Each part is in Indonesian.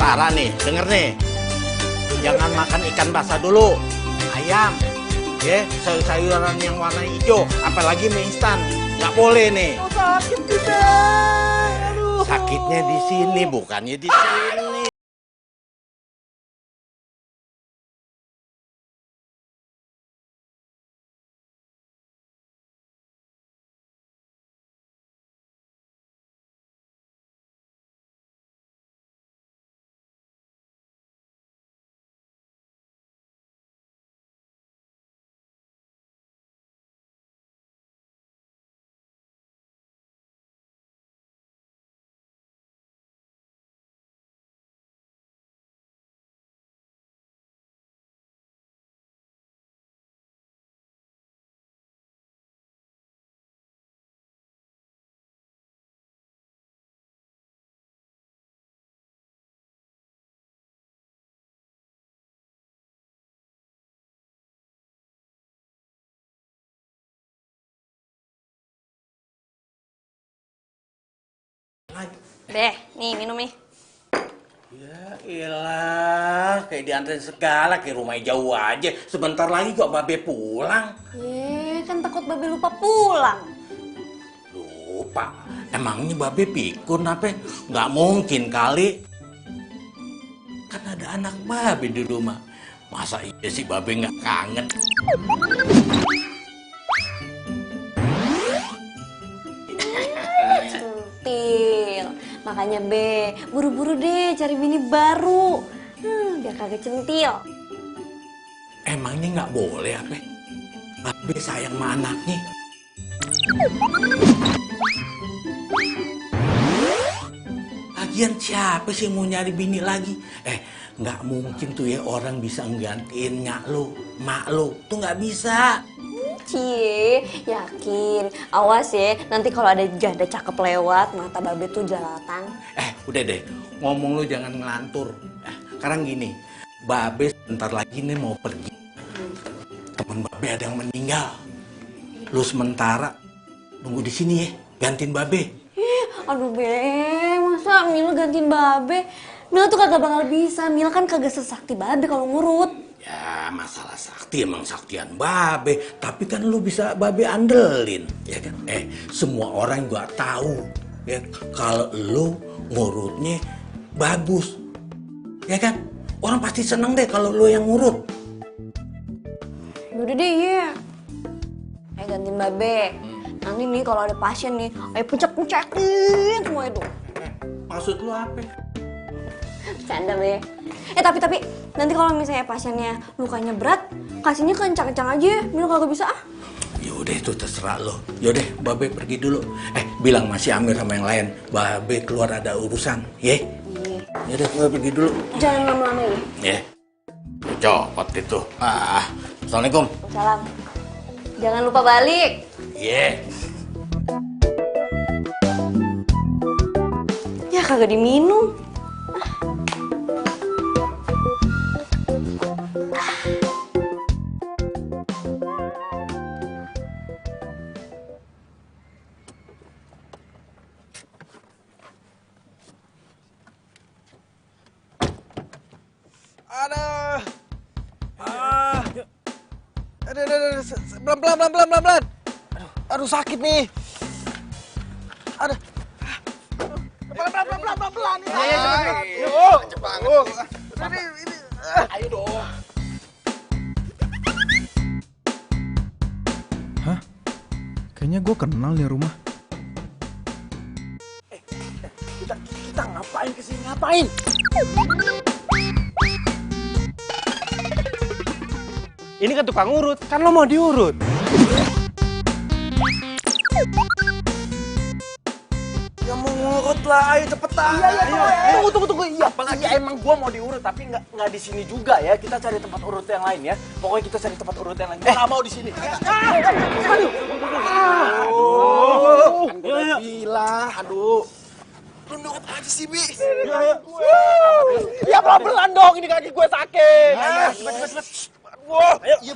Sementara nih, denger nih. Jangan makan ikan basah dulu. Ayam. Ya, sayur-sayuran yang warna hijau. Apalagi mie instan. Nggak boleh nih. Oh, sakit juga. Aduh. Sakitnya di sini, bukannya di sini. Be, nih minum nih. Ya elah, kayak diantarin segala, kayak rumahnya jauh aja. Sebentar lagi kok Babe pulang. Kan takut Babe lupa pulang. Lupa? Emangnya Babe pikun apa? Nggak mungkin kali. Kan ada anak Babe di rumah. Masa iya sih Babe nggak kangen? Centil. Makanya Be, buru-buru deh cari bini baru. Biar kagak centil. Emangnya nggak boleh apa? Babe sayang sama anaknya. Lagian siapa sih mau nyari bini lagi? Nggak mungkin tuh ya orang bisa nggantiin nyak lo, mak lo. Tuh nggak bisa. Cie, yakin. Awas ya, nanti kalau ada janda cakep lewat, mata Babe tuh jelalatan. Udah deh, ngomong lu jangan ngelantur. Sekarang gini, Babe sebentar lagi nih mau pergi. Temen Babe ada yang meninggal. Lu sementara nunggu di sini ya, gantiin Babe. Aduh Be, masa Mila gantiin Babe? Mila tuh kagak bakal bisa, Mila kan kagak sesakti Babe kalau ngurut. Ya masalah sakti emang saktian Babe, tapi kan lu bisa Babe andelin, ya kan? Semua orang juga tahu ya kalau lu ngurutnya bagus, ya kan? Orang pasti seneng deh kalau lu yang ngurut. Udah deh, iya. Gantiin Babe. Nanti nih kalau ada pasien nih, pencet-pencetin semua itu. Maksud lu apa? Canda Be. Tapi nanti kalau misalnya pasiennya lukanya berat, kasihnya kencang-kencang aja. Mila kagak bisa ah. Yaudah itu terserah lo. Yaudah Babe pergi dulu. Bilang masih Amir sama yang lain. Babe keluar ada urusan, ye? Iya. Yaudah Babe pergi dulu. Jangan lama-lama ya. Ye. Copot itu. Assalamualaikum. Salam. Jangan lupa balik. Ye. Ya kagak diminum. Pelan. Aduh sakit nih. Aduh. Pelan. Iya, cepet banget. Ini. Ayo dong. Hah? Kayaknya gue kenal nih rumah. Kita ngapain kesini? Ngapain? Ini kan tukang urut, kan lo mau diurut. Ya mau ngurut lah, ayo cepetan. Iya. Tunggu. Iya, apalagi emang gua mau diurut, tapi nggak di sini juga ya. Kita cari tempat urut yang lain ya. Pokoknya kita cari tempat urut yang lain. Gua nggak mau di sini. Aduh. Kan gua bilang, aduh. Lu nurut aja sih, Bi. Ya pelan-pelan dong, ini kaki gue sakit. Cepet. Wah, ayo.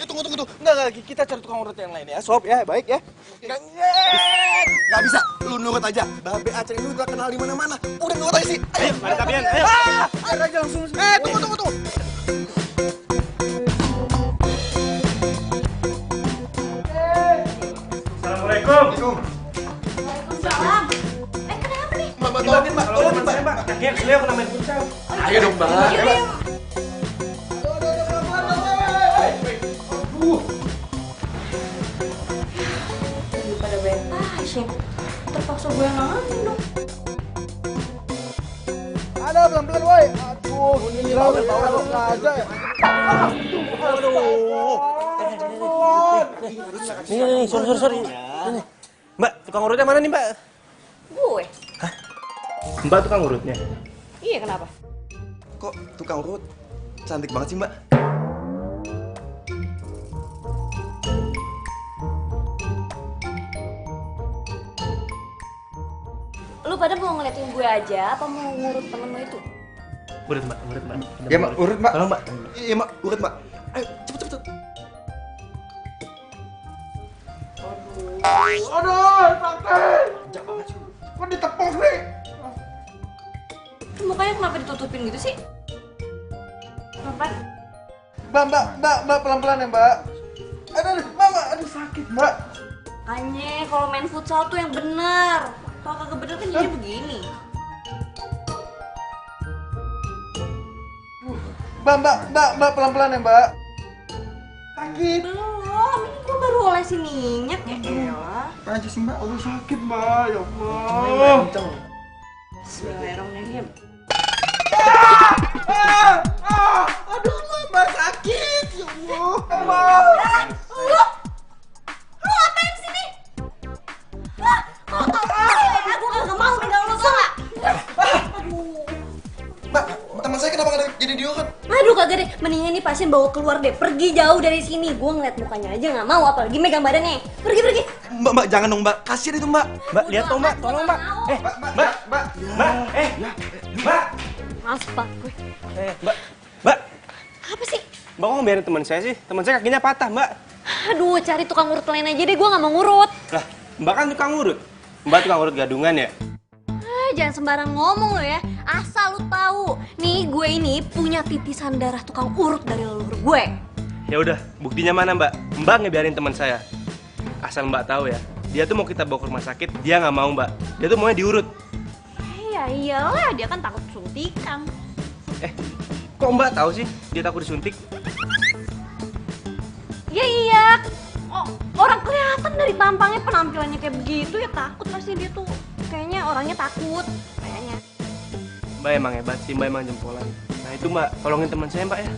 Tunggu. Enggak, kita cari tukang urut yang lain ya, Sob ya, baik ya. Nggak bisa, lu nurut aja. Babe Aceh ini udah kenal di mana-mana. Udah nurut aja sih. Ayo, Ada tapian, ayo. Biar aja langsung. tunggu. Assalamualaikum. Waalaikumsalam. Kenapa nih? Mbak, tolongin, Mbak. Tolongin, Mbak. Mbak. Kakinya keseliau kena main futsal. Ayo dong, Mbak. Daripada bayar pasien, terpaksa gue yang nanganin dong. Ada pelan-pelan, woi. Aduh, gila udah tahu aja ya. Nih, sorry. Ini. Mbak, tukang urutnya mana nih, Mbak? Gue? Mbak tukang urutnya. Iya, kenapa? Kok tukang urut cantik banget sih, Mbak? Lu pada mau ngeliatin gue aja, apa mau ngurut temen lu itu? Urut, Mbak. Ya, Mbak. Urut, Mbak. Tolong, Mbak. Iya, Mbak. Urut, Mbak. Ayo, cepet. Aduh, sakit. Kok ditepok nih? Mukanya kenapa ditutupin gitu sih? Kenapa? Mbak, pelan-pelan ya, Mbak. Aduh, sakit, Mbak. Makanya kalau main futsal tuh yang bener. Kalau kagak bener kan jadi begini. Mbak, pelan-pelan ya, Mbak. Sakit. Belum, ini gue baru olesin minyak ya elah. Aja sih, Mbak. Aduh, sakit, Mbak. Ya Allah. Bismillahirrahmanirrahim. Aduh, Mbak sakit. Ya Allah. Lu ngapain sini? Aku kagak mau pegang lu, tau gak? Mbak, teman saya kenapa nggak jadi diurut? Aduh kagak deh, mendingan nih pasien bawa keluar deh. Pergi jauh dari sini. Gue ngeliat mukanya aja gak mau, apalagi megang badannya. Pergi. Mbak, jangan dong, Mbak. Kasihan itu, Mbak. Mbak, lihat dong, Mbak. Tolong, Mbak. Mbak. Mbak. Maaf pak gue. Mbak. Apa sih? Mbak kok ngebiarin teman saya sih? Teman saya kakinya patah, Mbak. Aduh cari tukang urut lain aja deh, gue gak mau ngurut. Lah, Mbak kan tukang urut. Mbak tukang urut gadungan ya? Jangan sembarang ngomong lo ya. Asal lu tahu, nih gue ini punya titisan darah tukang urut dari leluhur gue. Ya udah, buktinya mana, Mbak? Mbak ngebiarin teman saya. Asal Mbak tahu ya, dia tuh mau kita bawa ke rumah sakit, dia nggak mau, Mbak. Dia tuh maunya diurut. Ya iyalah, dia kan takut suntikan. Kok Mbak tahu sih dia takut disuntik? Ya iya. Oh, orang kelihatan dari tampangnya, penampilannya kayak begitu ya takut pasti dia tuh. Kayaknya orangnya takut, kayaknya. Mbak emang hebat sih, Mbak emang jempolan. Nah itu Mbak, tolongin teman saya, Mbak ya.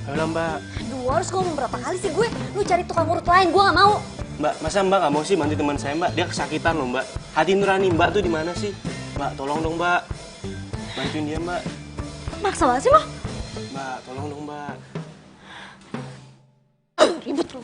Ayolah, Mbak. Aduh, harus ngomong berapa kali sih gue? Lu cari tukang urut lain, gue gak mau. Mbak, masa Mbak nggak mau sih bantu teman saya, Mbak? Dia kesakitan loh, Mbak. Hati nurani Mbak tuh di mana sih? Mbak, tolong dong, Mbak. Bantuin dia, Mbak. Maksa banget sih lo. Mbak, tolong dong, Mbak. Ribet lu.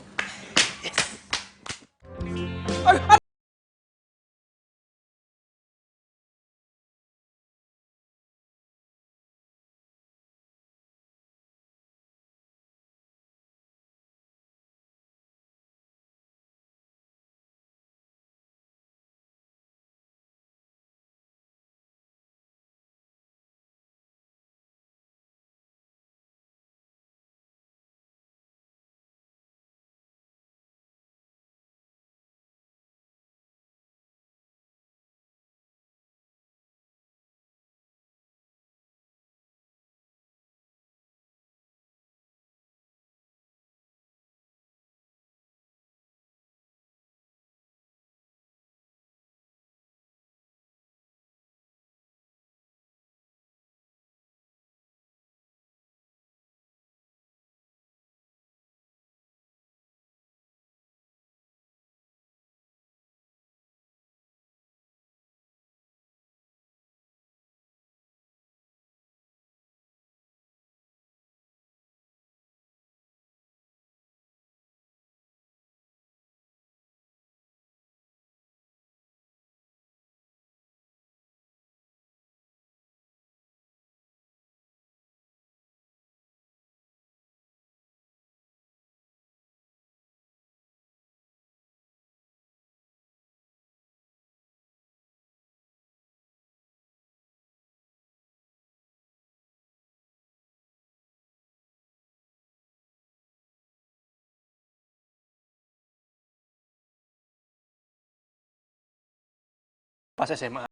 pas SMA.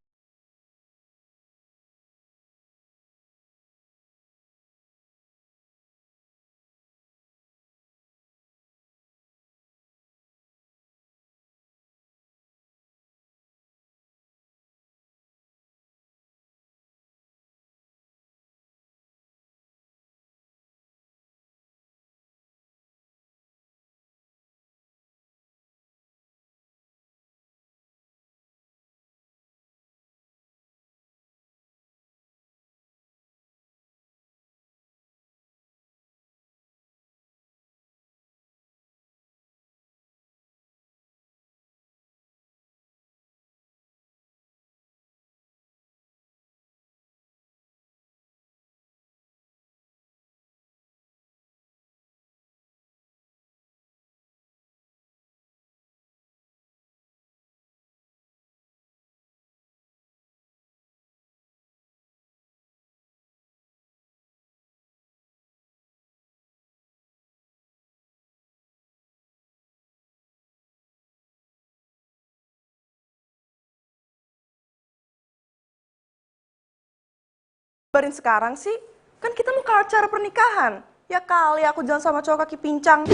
Barin sekarang sih, kan kita mau ke acara pernikahan. Ya kali aku jalan sama cowok kaki pincang.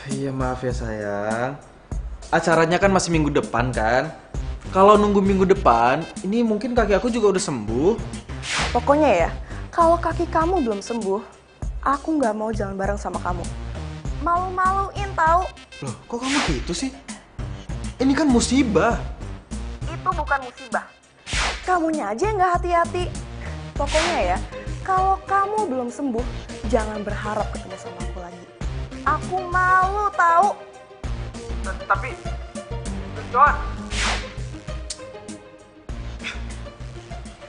Iya maaf ya sayang. Acaranya kan masih minggu depan kan? Kalau nunggu minggu depan, ini mungkin kaki aku juga udah sembuh. Pokoknya ya, kalau kaki kamu belum sembuh, aku nggak mau jalan bareng sama kamu. Malu-maluin tahu? Loh, kok kamu gitu sih? Ini kan musibah. Itu bukan musibah. Kamunya aja yang nggak hati-hati. Pokoknya ya, kalau kamu belum sembuh, jangan berharap ketemu sama aku lagi. Aku malu tahu. Tapi, Joan.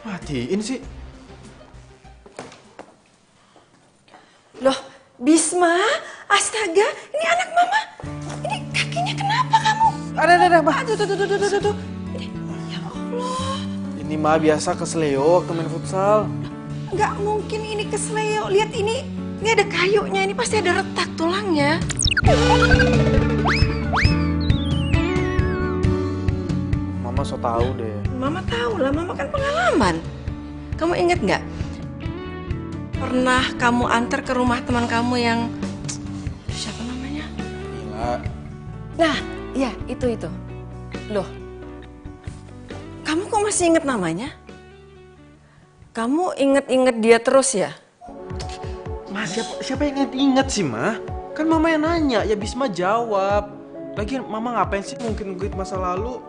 Matiin sih. Loh, Bisma, astaga, ini anak mama. Ini kakinya kenapa kamu? Ada, Ma. Aduh. Ya Allah. Ini mah biasa kesleo waktu main futsal. Nggak mungkin ini kesleo. Lihat ini ada kayunya. Ini pasti ada retak tulangnya. Mama so tahu deh. Mama tahu lah, mama kan pengalaman. Kamu inget nggak? Pernah kamu antar ke rumah teman kamu yang siapa namanya? Mila. Nah, iya itu. Loh, kamu kok masih inget namanya? Kamu inget-inget dia terus ya? Ma, siapa yang inget sih, Ma? Kan Mama yang nanya, ya Bisma jawab. Lagian Mama ngapain sih mungkin masa lalu?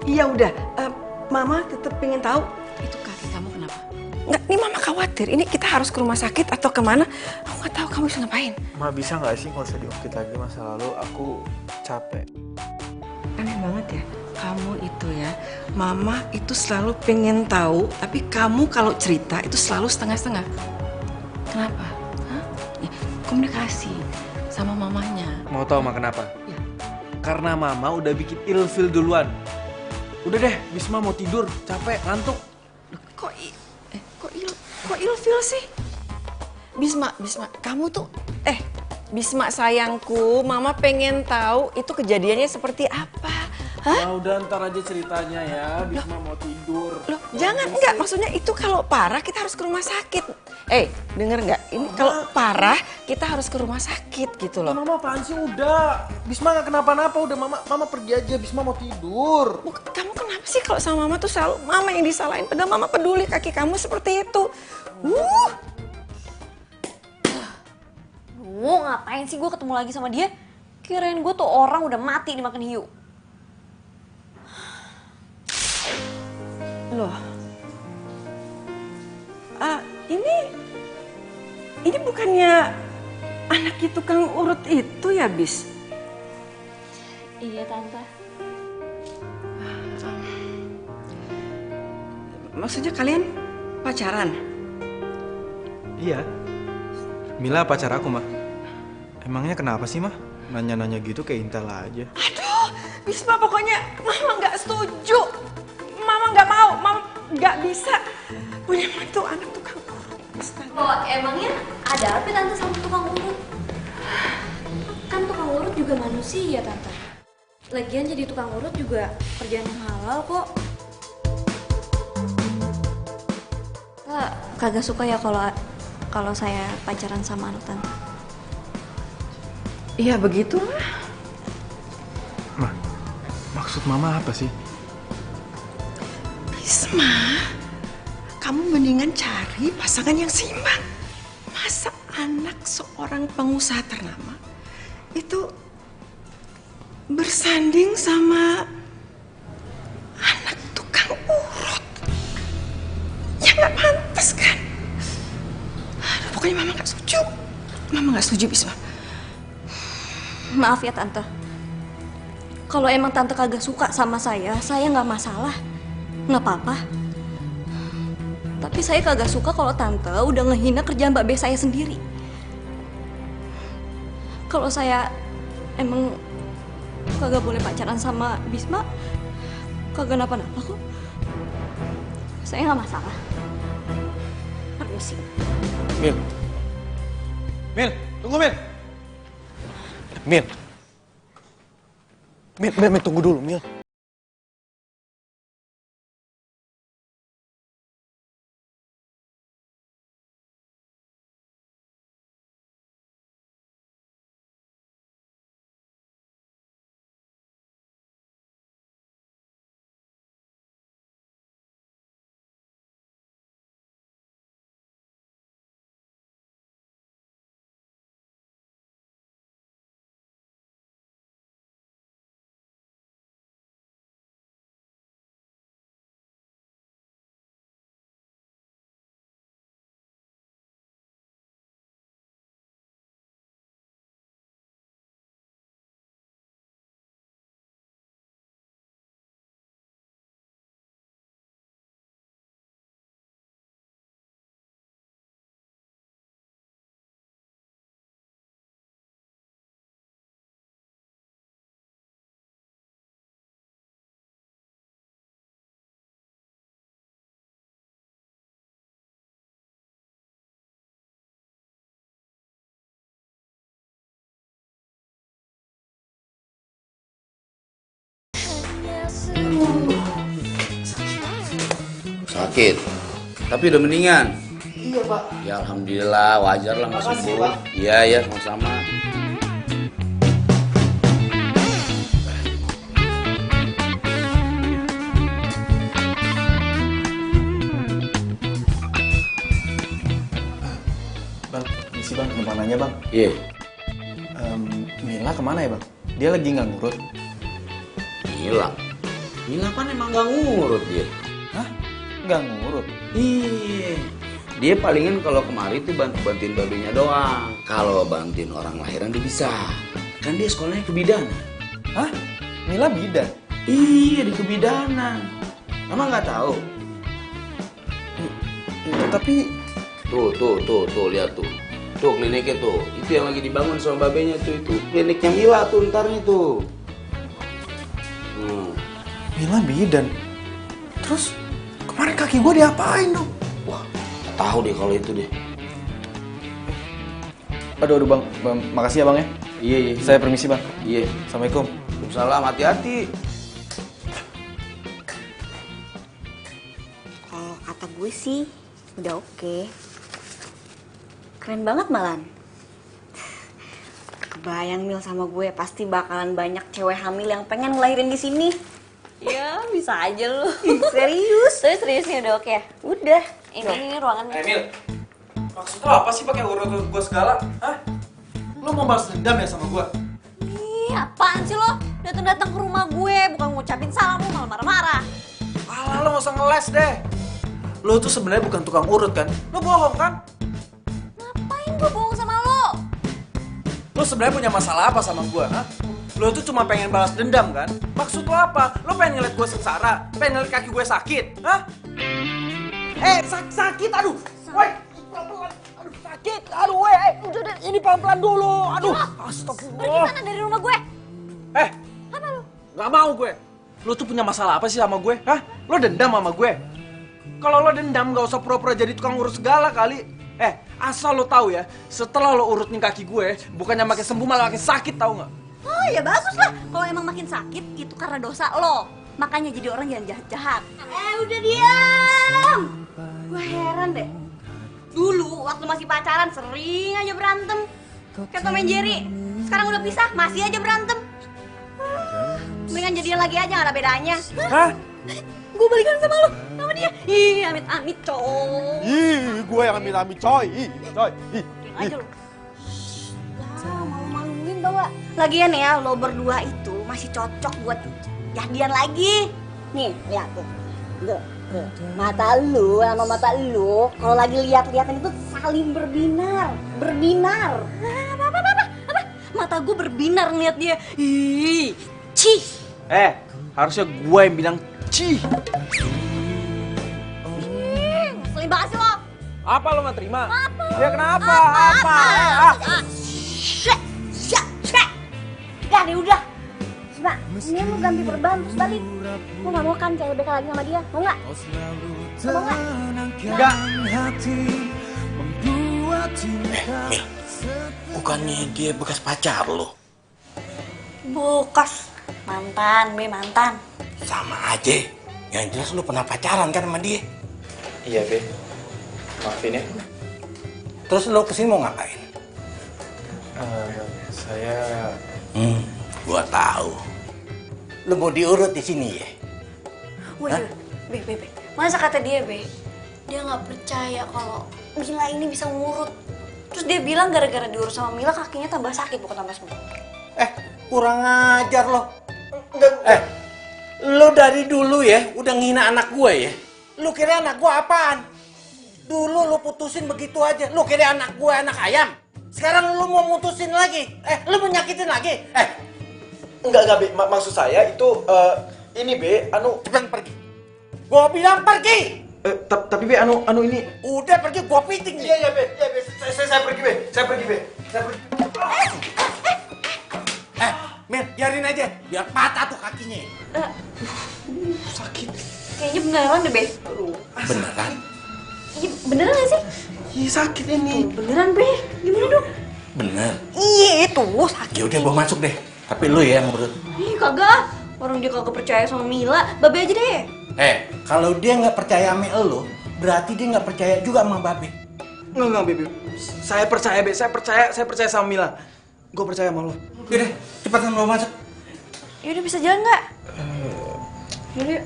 Iya udah, Mama tetap pengen tahu itu kaki kamu kenapa? Nggak, ini Mama khawatir. Ini kita harus ke rumah sakit atau kemana? Aku nggak tahu kamu bisa ngapain. Ma, bisa nggak sih nggak usah diungkit lagi masa lalu? Aku capek. Aneh banget ya, kamu itu ya, Mama itu selalu pengen tahu, tapi kamu kalau cerita itu selalu setengah-setengah. Kenapa? Hah? Ya, komunikasi sama mamanya. Mau tahu Ma kenapa? Ya. Karena Mama udah bikin ilfil duluan. Udah deh, Bisma mau tidur, capek, ngantuk. Kok ilfil sih? Bisma, kamu tuh, Bisma sayangku, Mama pengen tahu itu kejadiannya seperti apa. Hah? Nah, udah ntar aja ceritanya ya, Bisma mau tidur. Loh, jangan, enggak. Maksudnya itu kalau parah kita harus ke rumah sakit. Denger nggak? Ini kalau parah kita harus ke rumah sakit gitu loh. Mama apaan sih udah? Bisma nggak kenapa-napa, udah Mama pergi aja, Bisma mau tidur. Kamu kenapa sih kalau sama Mama tuh selalu Mama yang disalahin? Padahal Mama peduli kaki kamu seperti itu. Ngapain sih gue ketemu lagi sama dia? Kirain gue tuh orang udah mati dimakan hiu. Loh. Ini bukannya anaknya tukang urut itu ya, Bis? Iya, Tante. Maksudnya kalian pacaran? Iya. Mila pacar aku, Ma. Emangnya kenapa sih, Ma? Nanya-nanya gitu kayak intel aja. Aduh, Bisma pokoknya Mama nggak setuju. Mama nggak mau, Mama nggak bisa punya mantu anak tukang urut. Astaga. Oh, emangnya ada apa Tante sama tukang urut? juga manusia, Tante. Lagian jadi tukang urut juga kerjaan yang halal kok. Kagak suka ya kalau saya pacaran sama anak Tante. Iya begitulah. Maksud Mama apa sih? Bisma, kamu mendingan cari pasangan yang seimbang. Masa anak seorang pengusaha ternama itu bersanding sama anak tukang urut? Ya nggak pantas kan? Aduh, pokoknya Mama nggak setuju. Mama nggak setuju, Bisma. Maaf ya Tante. Kalau emang Tante kagak suka sama saya nggak masalah. Nggak apa-apa. Tapi saya kagak suka kalau Tante udah ngehina kerjaan Mbak Be saya sendiri. Kalau saya emang kagak boleh pacaran sama Bisma, kagak napa-napa kok. Saya nggak masalah. Permisi. Mil. Mil, tunggu Mil. Mil. Mil, tunggu dulu, Mil. Sakit, tapi udah mendingan. Iya, Pak. Ya alhamdulillah, wajar lah nggak Makasih, sembuh. Pak. Iya ya, sama-sama. Bang, misi Bang, numpang nanya Bang. Iya. Mila kemana ya Bang? Dia lagi nggak ngurut. Mila kan emang nggak ngurut dia. Hah? Nggak ngurut? Iya. Dia palingan kalau kemari tuh bantuin babinya doang. Kalau bantuin orang lahiran dia bisa. Kan dia sekolahnya kebidanan. Hah? Mila bidan? Iya, di kebidanan. Emang nggak tahu? Tapi Tuh, lihat tuh. Tuh kliniknya tuh. Itu yang lagi dibangun sama babenya tuh itu. Kliniknya Mila tuh ntar nih tuh. Mila bidan? Terus kemarin kaki gue diapain dong? Wah, nggak tahu deh kalau itu deh. Aduh Bang, makasih ya Bang ya. Iya. Saya permisi Bang. Iya. Assalamualaikum. Waalaikumsalam, hati-hati. Kalau kata gue sih udah oke. Keren banget malan. Kebayang Mil sama gue pasti bakalan banyak cewek hamil yang pengen ngelahirin di sini. Ya bisa aja lu. Serius? Serius nih udah oke ya? Udah. Ini ruangannya. Emil, maksud lo apa sih pakai urut gue segala? Hah? Lo mau balas dendam ya sama gue? Ih, apaan sih lo? Datang-datang ke rumah gue bukan ngucapin salam lo malah marah-marah. Alah, lo gak usah ngeles deh. Lo tuh sebenarnya bukan tukang urut kan? Lo bohong kan? Ngapain gue bohong sama lo? Lo sebenarnya punya masalah apa sama gue, hah? Lo tuh cuma pengen balas dendam kan? Maksud lo apa? Lo pengen ngeliat gue sengsara? Pengen ngeliat kaki gue sakit? Hah? Sakit, aduh! Woi, pelan-pelan! Aduh, sakit! Aduh, woi! Udah, ini pelan-pelan dulu! Aduh! Pergi Astagfirullah! sana dari rumah gue. Apa lo? Gak mau gue! Lo tuh punya masalah apa sih sama gue? Hah? Lo dendam sama gue? Kalau lo dendam gak usah pura-pura jadi tukang urut segala kali. Asal lo tahu ya, setelah lo urutin kaki gue, bukannya makin sembuh malah makin sakit, tahu nggak? Oh ya bagus lah. Kalau emang makin sakit itu karena dosa lo. Makanya jadi orang yang jahat-jahat. Udah diam. Gue heran deh. Dulu waktu masih pacaran sering aja berantem. Kayak Tom and Jerry. Sekarang udah pisah masih aja berantem. Mendingan jadian lagi aja, gak ada bedanya. Hah? Gue balikan sama lo, sama dia. Ih, amit-amit, coy. Ih, gue yang amit-amit coy. Coy. Diam aja lo. Ya, malu-maluin tau gak? Lagian ya, lo berdua itu masih cocok buat jadian lagi. Nih, lihat tuh. Tuh. Mata lu sama mata lu kalau lagi lihat-lihatan itu saling berbinar. Apa? Mata gue berbinar ngeliat dia. Ih, cih. Harusnya gue yang bilang cih. Ngeselin banget sih lo. Apa lo gak terima? Apa? Ya kenapa? Apa? Udah deh, udah. Coba, ini lu ganti perban terus balik. Lu gak mau kan cewek BK lagi sama dia? Mau gak? Mau gak? Enggak. Mil, bukannya dia bekas pacar lo? Bukas. Mantan. Sama aja. Yang jelas lu pernah pacaran kan sama dia. Iya, Be. Maafin ya. Terus lu kesini mau ngapain? Saya... Gua tahu. Lu mau diurut di sini ya? Wih, Be. Masa kata dia, Be? Dia gak percaya kalau Mila ini bisa ngurut. Terus dia bilang gara-gara diurut sama Mila kakinya tambah sakit bukan tambah sembuh. Kurang ajar lo. Lu dari dulu ya udah ngina anak gue ya. Lu kira anak gue apaan? Dulu lu putusin begitu aja. Lu kira anak gue anak ayam. Sekarang lu mau mutusin lagi. Lu mau nyakitin lagi. Enggak, Be. Maksud saya itu, ini, Be, Cepetan pergi. Gua bilang pergi. Tapi, Be, ini... Udah pergi, gua piting nih. Iya, Be. Saya pergi, Be. Saya pergi. Mil, biarin aja. Biar patah tuh kakinya. Sakit. Kayaknya beneran deh, Be. Beneran? Iya, beneran gak sih? Iya, sakit ini. Beneran, Be. Gimana dong? Bener. Iya, itu sakit. Ya udah gua masuk deh. Tapi lu ya yang ngurut. Ih, kagak. Orang dia kagak percaya sama Mila. Babe aja deh. Kalau dia nggak percaya sama lu, berarti dia nggak percaya juga sama Babe. Enggak, Be. Saya percaya, Be. Saya percaya sama Mila. Gue percaya sama lo. Yaudah, cepetan lo masuk. Yaudah, bisa jalan nggak? Yaudah, yuk.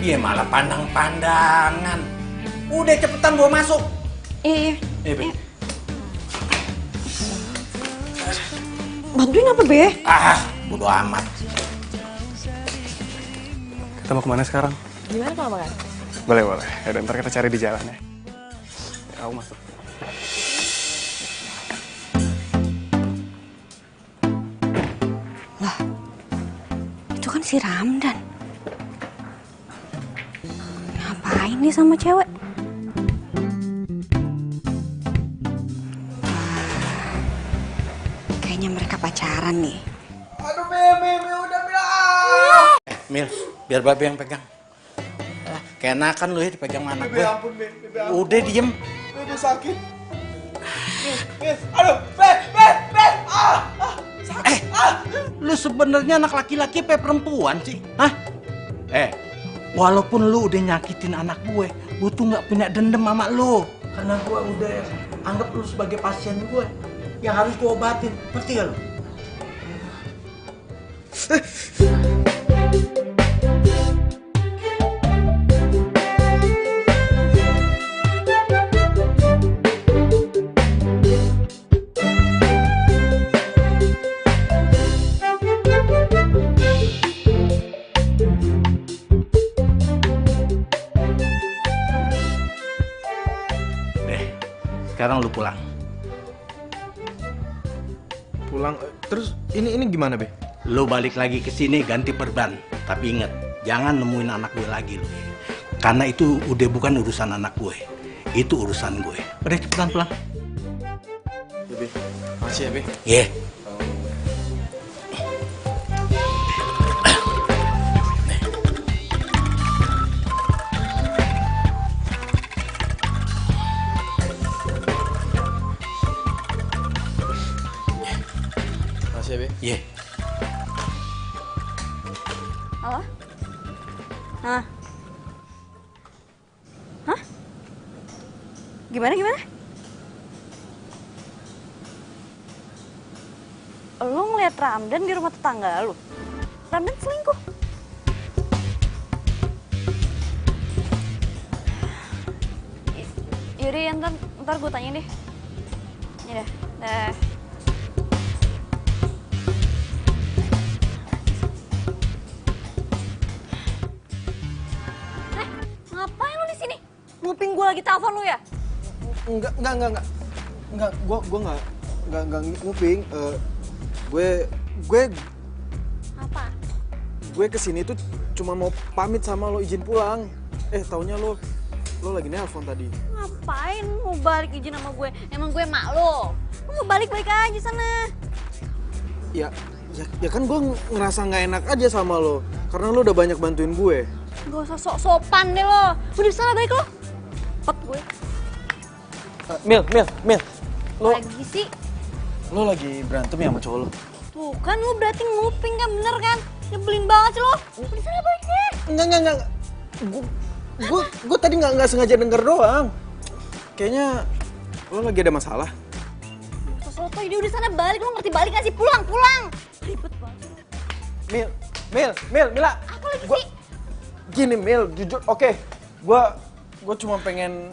Dia malah pandang-pandangan. Udah cepetan bawa masuk. Iya. Be. Bantuin apa, Be? Bodo amat. Kita mau kemana sekarang? Gimana kalau makan? Boleh. Yaudah, ntar kita cari di jalan ya. Aku masuk. Lah, itu kan si Ramdan. Ngapain nih sama cewek? Kayaknya mereka pacaran nih. Aduh, Be, udah bilang. Mil, biar Babe yang pegang. Keenakan lu ya dipegang sama anak gue. Ampun, Be. Udah diem. Be, sakit. Aduh, Be. Sakit. Lu sebenarnya anak laki-laki apa perempuan sih? Hah? Walaupun lu udah nyakitin anak gue tuh nggak punya dendam sama lu. Karena gue udah anggap lu sebagai pasien gue yang harus gue obatin. Ngerti gak lu? Sekarang lu pulang. Pulang, terus ini gimana, Be? Lu balik lagi ke sini ganti perban. Tapi inget, jangan nemuin anak gue lagi lu. Karena itu udah bukan urusan anak gue. Itu urusan gue. Udah cepetan pulang. Be, makasih ya, Be. Iya. Makasih ya, Be. Iya. Halo? Hah? Hah? Gimana? Lu ngeliat Ramdan di rumah tetangga lu? Ramdan selingkuh? Yaudah ya, ntar gue tanya deh. Ya dah. Ngapain lu di sini? Nguping gue lagi telepon lu ya? Enggak. Gue enggak nguping. Gue Apa? gue kesini tuh cuma mau pamit sama lo, izin pulang. Taunya lo lagi nelpon tadi. Ngapain mau balik izin sama gue? Emang gue mak lo? Lu mau balik-balik aja sana. Ya kan gue ngerasa nggak enak aja sama lo, karena lo udah banyak bantuin gue. Gak usah sok-sopan deh lo. Udah sana balik lo. Cepet gue. Mil. Lo Lagi sih. lagi berantem ya sama cowok lo? Tuh kan lu berarti nguping kan, bener kan? Nyebelin banget sih lo. Udah sana balik deh. Enggak. Gue tadi nggak sengaja denger doang. Kayaknya lo lagi ada masalah. Soto, udah sana balik. Lo ngerti balik gak sih? Pulang. Ribet banget. Mila. Apa lagi sih? Gini Mil, jujur, oke. Gue cuma pengen.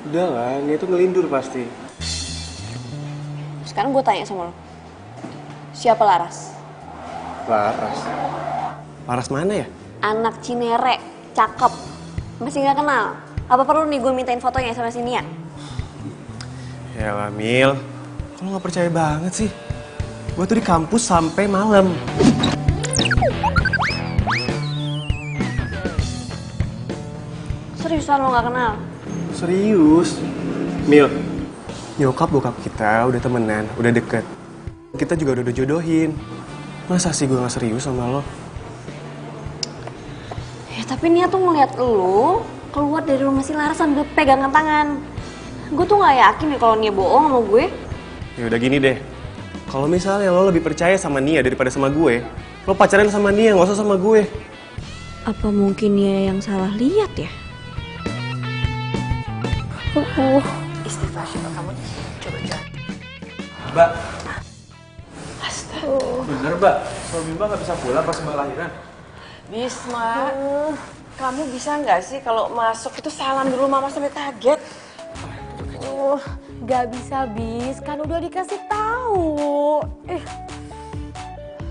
Udah lah, ini tuh ngelindur pasti. Sekarang gue tanya sama lo. Siapa Laras? Laras mana ya? Anak Cinere, cakep. Masih gak kenal? Apa perlu nih gue mintain fotonya sama si Nia? Yalah Mil, kok lo gak percaya banget sih? Gue tuh di kampus sampai malam. Seriusan lo gak kenal? Serius? Mil, nyokap bokap kita udah temenan, udah deket. Kita juga udah jodohin. Masa sih gue gak serius sama lo? Ya tapi Nia tuh ngeliat lo keluar dari rumah si Laras sambil pegangan tangan. Gue tuh gak yakin deh kalau Nia bohong sama gue. Ya udah gini deh. Kalau misalnya lo lebih percaya sama Nia daripada sama gue, lo pacaran sama Nia, gak usah sama gue. Apa mungkin Nia yang salah lihat ya? Istighfar coba kamu coba jangan. Mbak, Astaga. bener Mbak, suami Mbak nggak bisa pulang pas Mbak lahiran. Bisma, kamu bisa nggak sih kalau masuk itu salam dulu, mama sampai kaget. Gak bisa bis, kan udah dikasih tahu.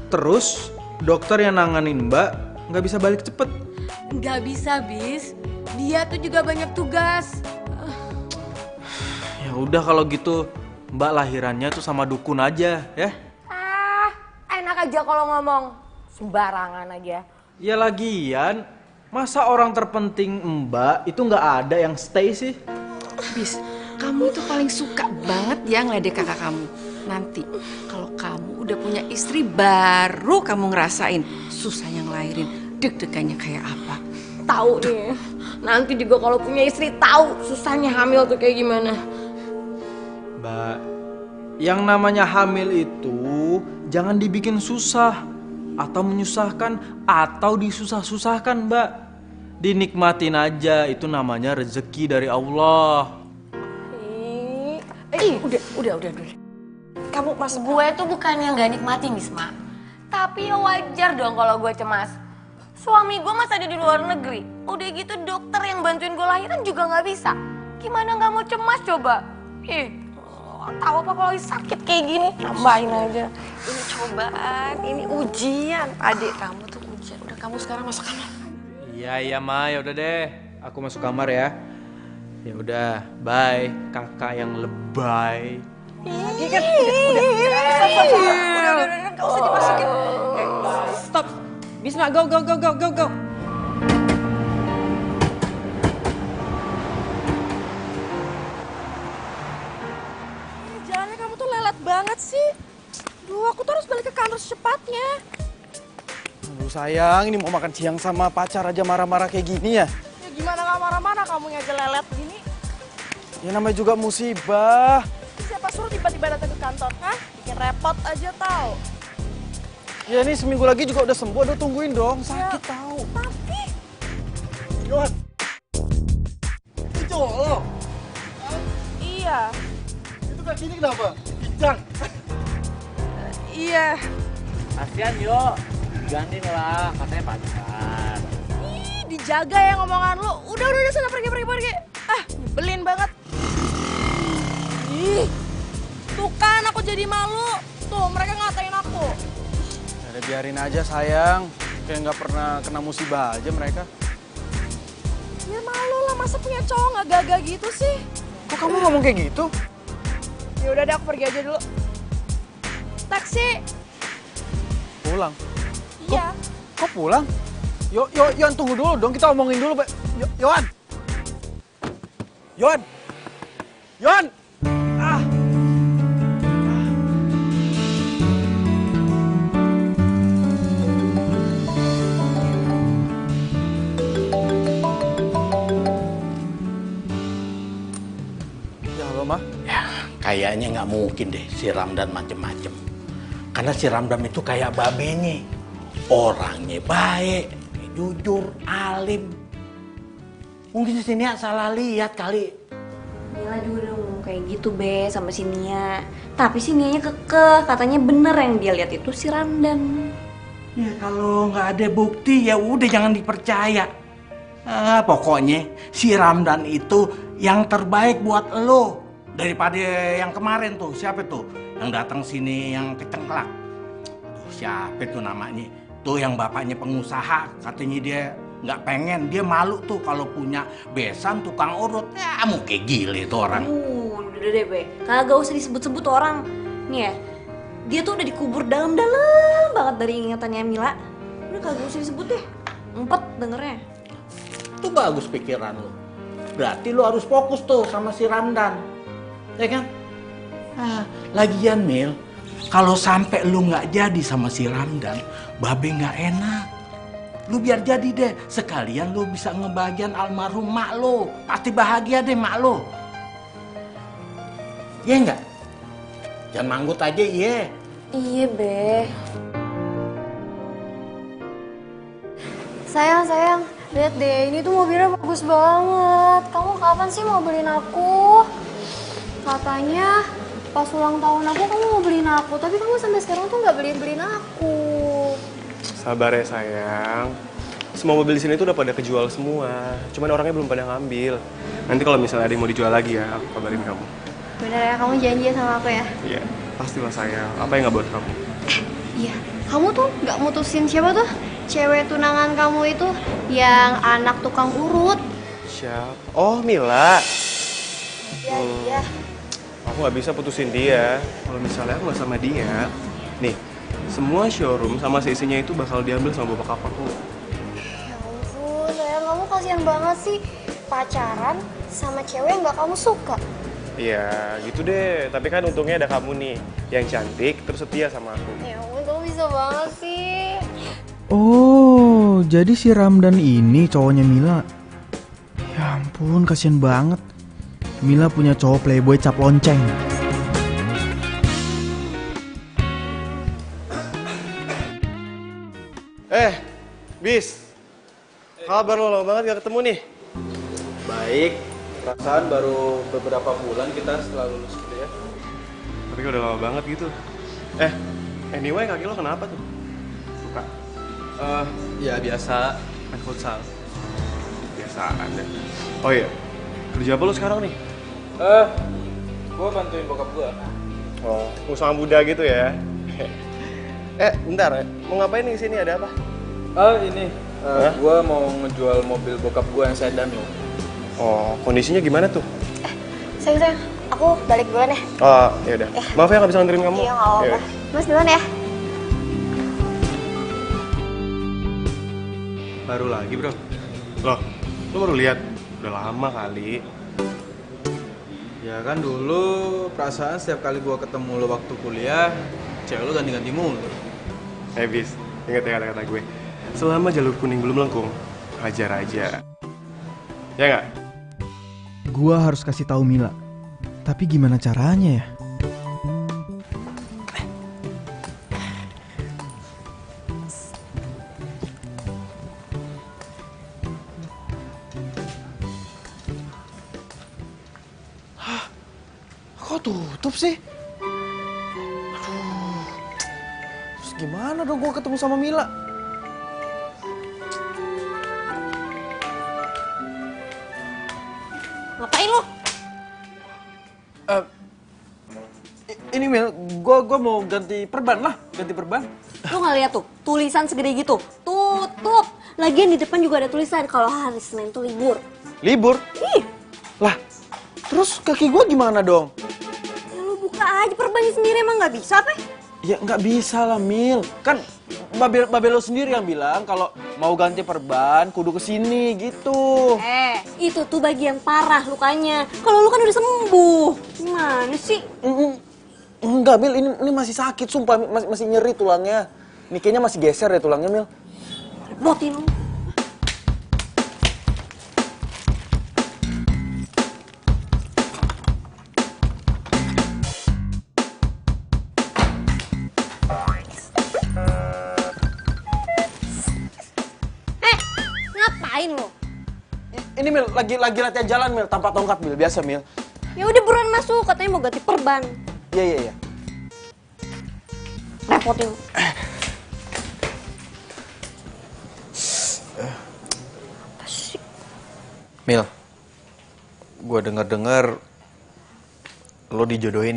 Terus dokter yang nanganin Mbak nggak bisa balik cepet. Gak bisa bis, dia tuh juga banyak tugas. Ya udah kalau gitu Mbak lahirannya tuh sama dukun aja ya. Enak aja kalau ngomong, sembarangan aja. Ya lagian, masa orang terpenting Mbak itu nggak ada yang stay sih? Bis, kamu itu paling suka banget ya ngeledek kakak kamu. Nanti kalau kamu udah punya istri baru kamu ngerasain susahnya ngelahirin, deg-degannya kayak apa. Tahu nih, nanti juga kalau punya istri tahu susahnya hamil tuh kayak gimana. Mbak, yang namanya hamil itu jangan dibikin susah. atau menyusahkan atau disusah-susahkan, Mbak. Dinikmatin aja, itu namanya rezeki dari Allah. Udah. Kamu masuk. Gue tuh bukannya nggak nikmatin, Bisma. Tapi ya wajar dong kalau gue cemas. Suami gue masih ada di luar negeri. Udah gitu dokter yang bantuin gue lahiran juga nggak bisa. Gimana nggak mau cemas coba? Tahu apa kalau sakit kayak gini? Tambahin aja. Ini cobaan, ini ujian. Adik kamu tuh ujian. Udah, kamu sekarang masuk kamar. Iya, Ma, ya udah deh. Aku masuk kamar ya. Ya udah, bye. Kakak yang lebay. Lagi kan? Udah, nggak usah dimasukin. Stop. Bisma, go. Jalannya kamu tuh lelet banget sih. Duh, aku tuh harus balik ke kantor secepatnya. Aduh sayang, ini mau makan siang sama pacar aja marah-marah kayak gini ya? Ya gimana gak marah-marah kamu aja lelet gini? Ya namanya juga musibah. Siapa suruh tiba-tiba datang ke kantor, hah? Bikin repot aja tau. Ya ini seminggu lagi juga udah sembuh, udah tungguin dong. Sakit tahu. Tapi... Yon, itu cowok lo. Iya. Itu kaki ini kenapa? Pincang. Iya. Kasian yo, gantiin lah, katanya pacar. Ih, dijaga ya ngomongan lu. Udah sana pergi. Ah, nyebelin banget. Ih, tuh kan aku jadi malu. Tuh, mereka ngatain aku. Ya biarin aja sayang. Kayak nggak pernah kena musibah aja mereka. Ya malu lah, masa punya cowok nggak gagah gitu sih? Kok kamu ngomong kayak gitu? Ya udah deh, aku pergi aja dulu. Taksi. Pulang? Iya. Kok pulang? Yon, tunggu dulu dong, kita omongin dulu. Yon! Ah! Ya halo, Ma. Ya, kayaknya nggak mungkin deh si Ramdan macem-macem. Karena si Ramdan itu kayak babenya. Orangnya baik, jujur, alim. Mungkin si Nia salah lihat kali. Mila juga udah ngomong kayak gitu be sama si Nia. Tapi si Nianya kekeh, katanya bener yang dia lihat itu si Ramdan. Ya kalau nggak ada bukti ya udah jangan dipercaya. Pokoknya si Ramdan itu yang terbaik buat lo daripada yang kemarin tuh. Siapa tuh yang datang sini yang kecengklak? Siapa tuh namanya? Tuh yang bapaknya pengusaha, katanya dia nggak pengen, dia malu tuh kalau punya besan tukang urut. Ya mau kayak gile tuh orang. Udah deh be, kagak usah disebut-sebut orang. Nih ya, dia tuh udah dikubur dalam-dalam banget dari ingatannya Mila. Udah kagak usah disebut deh, empet dengernya. Itu bagus pikiran lo. Berarti lo harus fokus tuh sama si Ramdan, ya kan? Lagian Mil, kalau sampai lo nggak jadi sama si Ramdan, Babe nggak enak. Lu biar jadi deh, sekalian lu bisa ngebahagian almarhum mak lu. Pasti bahagia deh mak lu. Iya enggak? Jangan manggut aja, iya. Iya be. Sayang, lihat deh, ini tuh mobilnya bagus banget. Kamu kapan sih mau beliin aku? Katanya pas ulang tahun aku kamu mau beliin aku, tapi kamu sampai sekarang tuh nggak beliin aku. Sabar ya sayang. Semua mobil di sini tuh udah pada kejual semua. Cuman orangnya belum pada ngambil. Nanti kalau misalnya ada yang mau dijual lagi ya, aku kabarin kamu. Bener ya, kamu janji sama aku ya? Iya, pastilah sayang. Apa yang nggak buat kamu? Iya, kamu tuh nggak mutusin siapa tuh? Cewek tunangan kamu itu yang anak tukang urut. Siapa? Oh, Mila. Iya. Aku nggak bisa putusin dia. Kalau misalnya aku nggak sama dia, nih, semua showroom sama seisinya itu bakal diambil sama bapak kakakku. Ya ampun, sayang, kamu kasihan banget sih pacaran sama cewek yang nggak kamu suka. Iya, gitu deh. Tapi kan untungnya ada kamu nih, yang cantik terus setia sama aku. Ya ampun, kamu bisa banget sih. Oh, jadi si Ramdan ini cowoknya Mila. Ya ampun, kasihan banget. Mila punya cowok playboy cap lonceng. Bis, kabar lo lama banget gak ketemu nih. Baik, perasaan baru beberapa bulan kita setelah lulus kuliah. Tapi udah lama banget gitu. Anyway kaki lo kenapa tuh? Suka? Ya biasa, main futsal. Biasaan deh. Oh iya, kerja apa lo sekarang nih? Gue bantuin bokap gue. Oh, usaha muda gitu ya? Bentar ya, mau ngapain nih kesini, ada apa? Gue mau ngejual mobil bokap gue yang sedan lo. Oh, kondisinya gimana tuh? Sayang, aku balik duluan ya. Oh, yaudah. Maaf ya nggak bisa nganterin kamu. Iya, nggak apa-apa. Yaudah. Mas duluan ya. Baru lagi bro. Loh, lo baru lihat? Udah lama kali. Ya kan dulu perasaan setiap kali gue ketemu lo waktu kuliah, cewek lo ganti-ganti mulu. Bis, ingat ya kata-kata gue. Selama jalur kuning belum lengkung, hajar aja. Ya nggak? Gua harus kasih tahu Mila. Tapi gimana caranya ya? Kok tutup sih? Aduh. Terus gimana dong gue ketemu sama Mila? Ngapain lo? Ini Mil, gue mau ganti perban lah, ganti perban. Lo nggak lihat tuh tulisan segede gitu? Tutup. Lagian di depan juga ada tulisan kalau hari Senin tuh libur. Libur? Ih, Lah, terus kaki gue gimana dong? ya lo buka aja perbannya sendiri, emang nggak bisa apa? Ya nggak bisa lah Mil, kan Babel lo sendiri yang bilang kalau mau ganti perban kudu kesini gitu. Itu tuh bagian parah lukanya. Kalau lu kan udah sembuh. Gimana sih? Enggak Mil, ini masih sakit, sumpah masih nyeri tulangnya. Ini kayaknya masih geser ya tulangnya Mil. Botin lu. Ngapain lo? Ini Mil, lagi latihan jalan Mil, tanpa tongkat Mil, biasa Mil. Ya udah buruan masuk, katanya mau ganti perban. Iya. Repotin lu. Apa sih? Mil, gue denger-dengar lo dijodohin.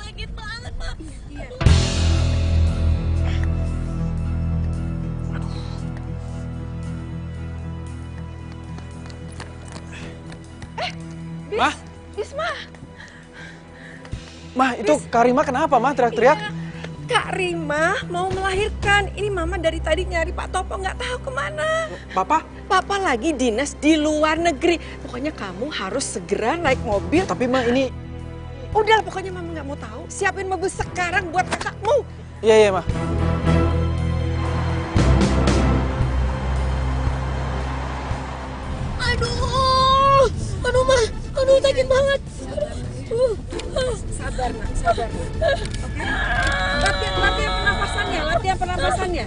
Sakit banget, Mak. Mah? Bisma. Mah, itu Kak Rima kenapa, Mah, teriak-teriak? Kak Rima mau melahirkan. Ini Mama dari tadi nyari Pak Topo nggak tahu kemana. Papa? Papa lagi dinas di luar negeri. Pokoknya kamu harus segera naik mobil. Tapi Mah ini... Udah, pokoknya Mama nggak mau tahu. Siapin mobil sekarang buat kakakmu. Iya, Mah. Aduh Ma, aduh sakit banget. Sabar, Nak, sabar. Oke? Latihan pernapasannya.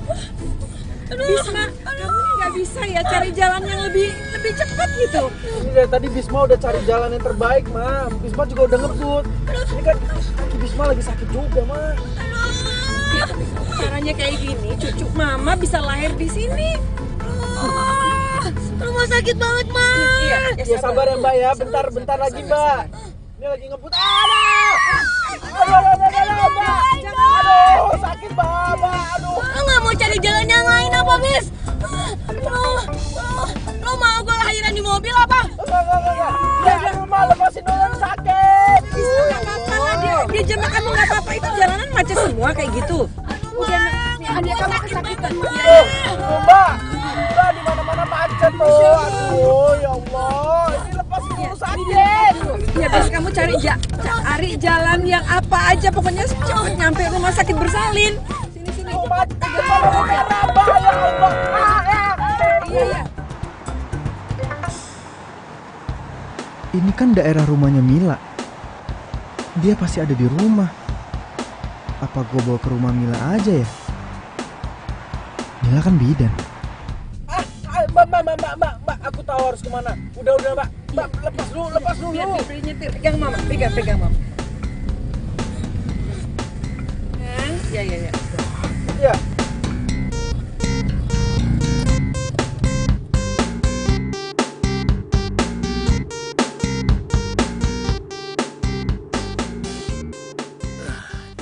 Bisma, kamu ini nggak bisa ya cari jalan yang lebih cepat gitu. Ini dari tadi Bisma udah cari jalan yang terbaik, Mah. Bisma juga udah ngebut. Ini kan kaki Bisma lagi sakit juga, Mah. Ya, caranya kayak gini, cucu Mama bisa lahir di sini. Rumah sakit banget, Ma. Iya, Ya sabar ya, Mbak ya. Bentar lagi, Mbak. Ini lagi ngebut. Aduh, Mbak. Aduh, sakit, Mbak. Aduh. Lo nggak mau cari jalan yang lain apa, Bis? Lo mau gue lahiran di mobil apa? Enggak. Ya, aduh, Mbak, lepasin dulu, sakit. Bisa nggak apa-apa lah, dia jamak kamu nggak apa-apa. Itu jalanan macet semua kayak gitu. Udah, dia kamu kesakitan. Mbak, di mana-mana macet tuh. Aduh, ya Allah. Ini lepasin dulu, sakit. Ya, terus kamu cari jalan yang apa aja. Pokoknya cepet nyampe rumah sakit bersalin. Sini. Macet, ya Allah. Iya. Ini kan daerah rumahnya Mila. Dia pasti ada di rumah. Apa gue bawa ke rumah Mila aja ya? Mila kan bidan. Mbak, aku tahu harus kemana. Udah, Mbak. Mbak, lepas dulu. Biar nyetir. Pegang Mama, pegang Mama. Kan? Ya. Ya.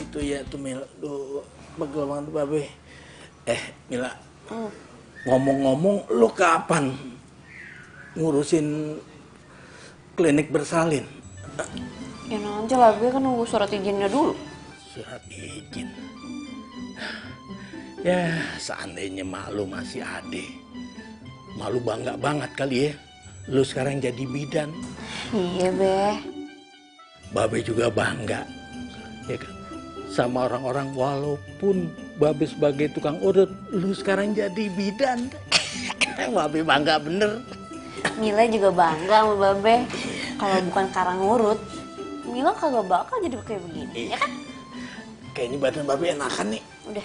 Itu ya tuh Mila, duh, pegel banget Babe. Mila, ngomong-ngomong, lu kapan ngurusin klinik bersalin? Ya nanti lah, gue kan nunggu surat izinnya dulu. Surat izin. Ya, seandainya mak lu masih ade, mak lu bangga banget kali ya. Lu sekarang jadi bidan. Iya, Be. Babe juga bangga, ya kan? Sama orang-orang walaupun Babe sebagai tukang urut, lu sekarang jadi bidan. Babe bangga bener. Mila juga bangga sama Babe. Kalau bukan karang urut, Mila kagak bakal jadi kayak begini, ya kan? Kayaknya badan Babe enakan nih. Udah.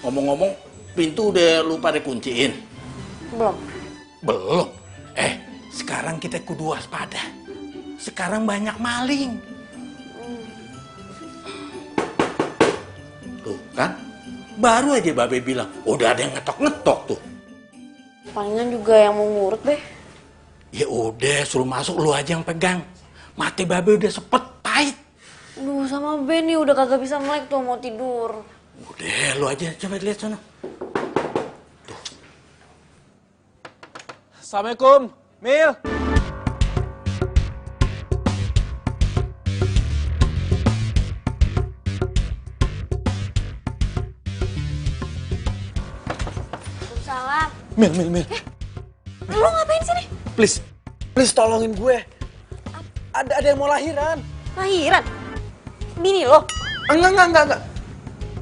Ngomong-ngomong, pintu udah lu pada kunciin? Belum. Sekarang kita kudu waspada. Sekarang banyak maling. Tuh kan, baru aja Babe bilang, udah ada yang ngetok-ngetok tuh. Palingan juga yang mau ngurut, Be. Ya udah, suruh masuk, lu aja yang pegang. Mati Babe udah sepet, pahit. Duh, sama Ben nih udah kagak bisa melek tuh, mau tidur. Udah, lu aja coba lihat sana. Tuh. Assalamualaikum, Mil. Salam. Mil. Lu ngapain sini? Please tolongin gue. Ada yang mau lahiran. Lahiran? Bini lo? Enggak.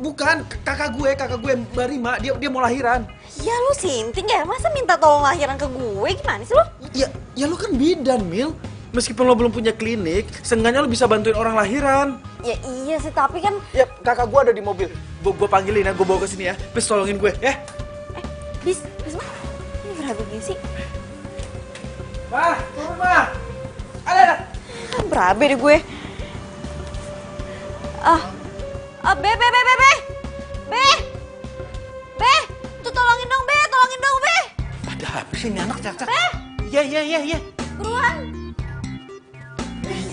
Bukan, kakak gue Mbak Rima, dia mau lahiran. Ya lu sinting ya, masa minta tolong lahiran ke gue? Gimana sih lo? Ya lo kan bidan, Mil. Meskipun lo belum punya klinik, seenggaknya lo bisa bantuin orang lahiran. Ya iya sih, tapi kan... Ya, kakak gue ada di mobil. Gue panggilin ya, gue bawa ke sini ya. Please tolongin gue, ya. Bisma, ini berapa begini sih? Ma, turun Ma. Ada. Berabe deh gue. Be. Tuh tolongin dong, Be. Ada apa sih ini anak cak-cak? Iya. Buruan.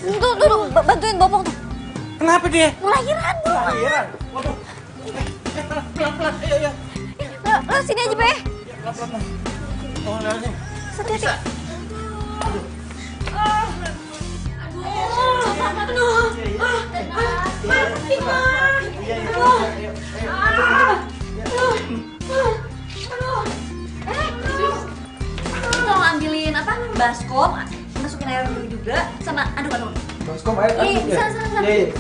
Tuh, bantuin bopong tuh. Kenapa dia? Mau lahiran. Lahiran? Waduh. Pelan-pelan, ayo. Lo sini aja, Be. Pelan-pelan. Oh, Hati-hati. Tolong ambilin apa? Baskom, masukin air dulu juga, sama aduk-aduk. Baskom air aduk. Iya, bisa, bisa. Iya.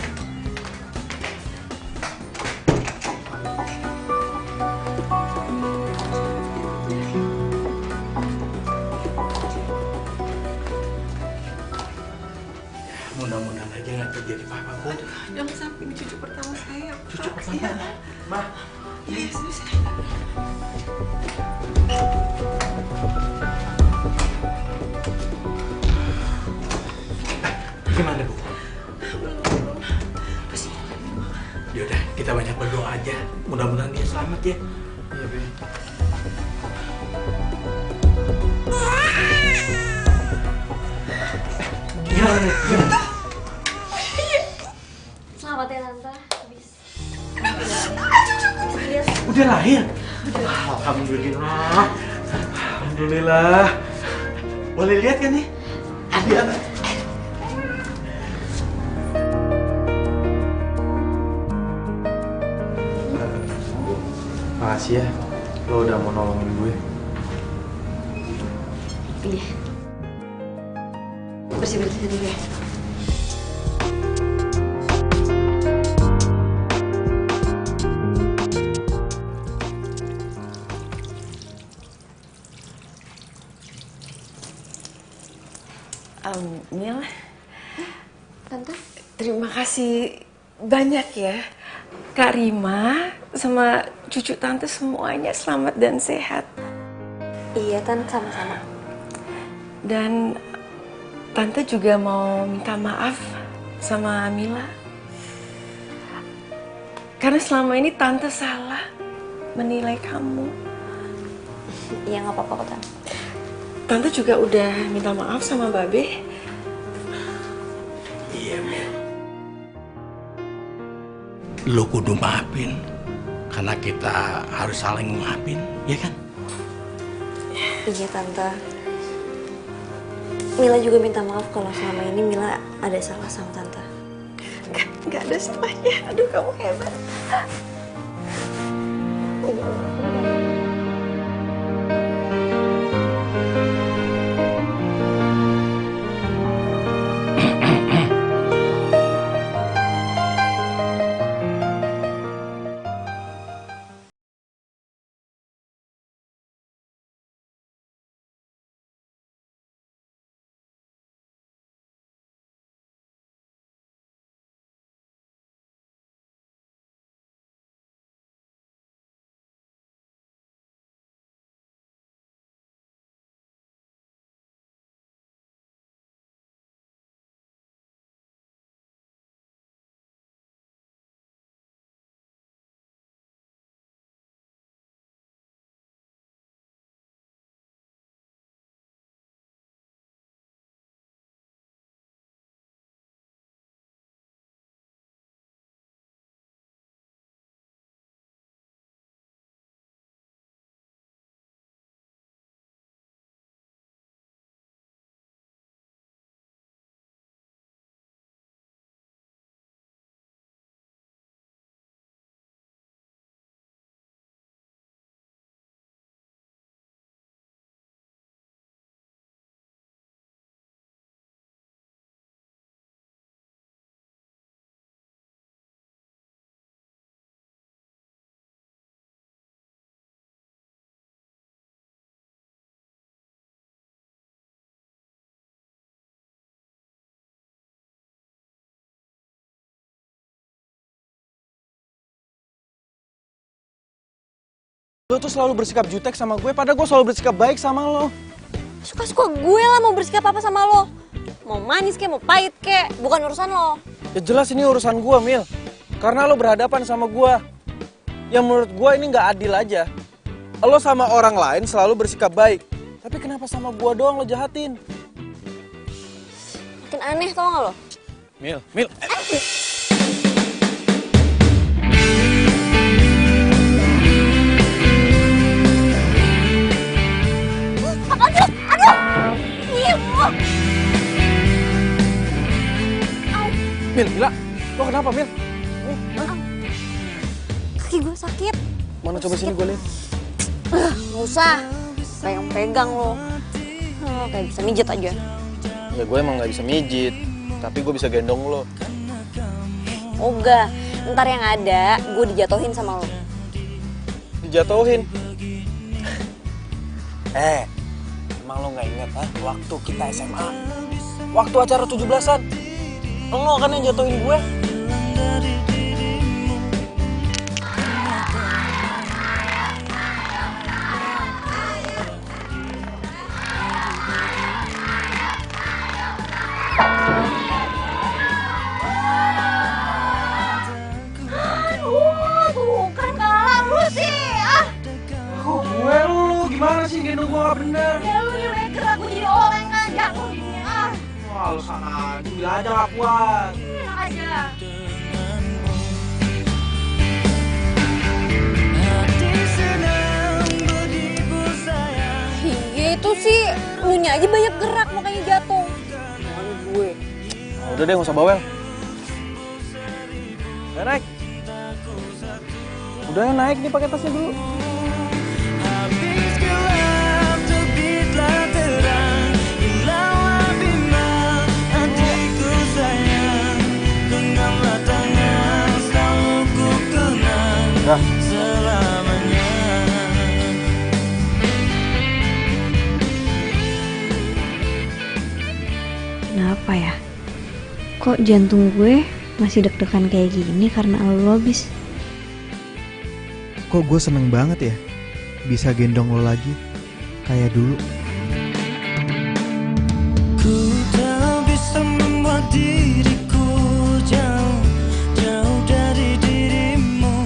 Mudah-mudahan aja nggak terjadi apa-apa, Bu. Jangan sampai ini cucu pertama saya. Cucu pertama, Ma. Iya, serius. Gimana, Bu? Yaudah, kita banyak berdoa aja. Mudah-mudahan dia selamat ya. Iya, Be. Gimana nih? Gimana? Selamat ya Tante. Habis. Udah lahir? Alhamdulillah. Alhamdulillah. Boleh lihat kan nih? Lihat. Makasih ya, lo udah mau nolongin gue. Iya. Bersih-bersih dulu ya. Mil, Tante? terima kasih banyak ya. Kak Rima sama cucu tante semuanya selamat dan sehat. Iya, Tante, sama-sama. Dan tante juga mau minta maaf sama Mila. Karena selama ini tante salah menilai kamu. Iya, nggak apa-apa kok, Tante. Tante juga udah minta maaf sama Babe. Iya, Mel. Lo kudu maafin. Karena kita harus saling maafin, ya kan? Iya, Tante. Mila juga minta maaf kalau selama ini Mila ada salah sama Tante. Gak ada salahnya. Aduh, kamu hebat. Lo tuh selalu bersikap jutek sama gue, padahal gue selalu bersikap baik sama lo. Suka-suka gue lah mau bersikap apa sama lo. Mau manis kek, mau pahit kek, bukan urusan lo. Ya jelas ini urusan gue, Mil. Karena lo berhadapan sama gue. Yang menurut gue ini nggak adil aja. Lo sama orang lain selalu bersikap baik. Tapi kenapa sama gue doang lo jahatin? Makin aneh tau gak lo? Mil. Aduh! Mil! Mil, Mila, lo kenapa, Mil? Kaki gue sakit. Mana coba sini gue lihat. Nggak usah. Pegang-pegang lo. Kayak bisa mijet aja. Ya gue emang nggak bisa mijit, tapi gue bisa gendong lo. Oga, ntar yang ada gue dijatuhin sama lo. Dijatuhin? Emang lo nggak inget waktu kita SMA? Waktu acara 17-an, lo kan yang jatuhin gue. Tuh kan kalah lu sih. Gue lu gimana sih gendong gue gak bener? Ya lu yang leker aku jadi oleng kan jatuh gini. Wah lu sana aja, bilang aja gak kuat. Enak aja. Iya itu sih, lu nya aja banyak gerak makanya jatuh. Malu gue. Udah deh, gak usah bawel. Naik. Udah naik nih pakai tasnya dulu. Udah. Kenapa ya? Kok jantung gue masih deg-degan kayak gini karena lo bis? Kok gue seneng banget ya bisa gendong lo lagi kayak dulu. Ku tak bisa membuat diriku jauh dari dirimu,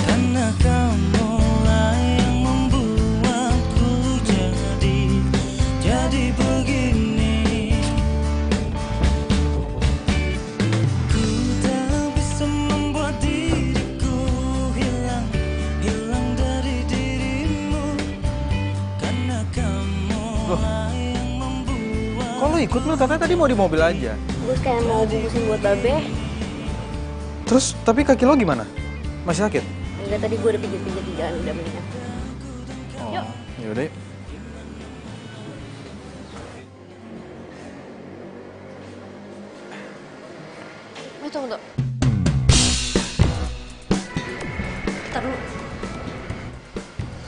karena kamulah yang membuatku jadi begini. Ku tak bisa membuat diriku hilang dari dirimu, karena kamulah yang membuat. Kok lo ikut? Lo katanya tadi mau di mobil aja. Gue kayak mau bungkusin buat babe. Terus, tapi kaki lo gimana? Masih sakit? Enggak, tadi gue udah pijit-pijit di jalan, udah mendingan. Yuk. Yaudah yuk. Tunggu. Ntar dulu.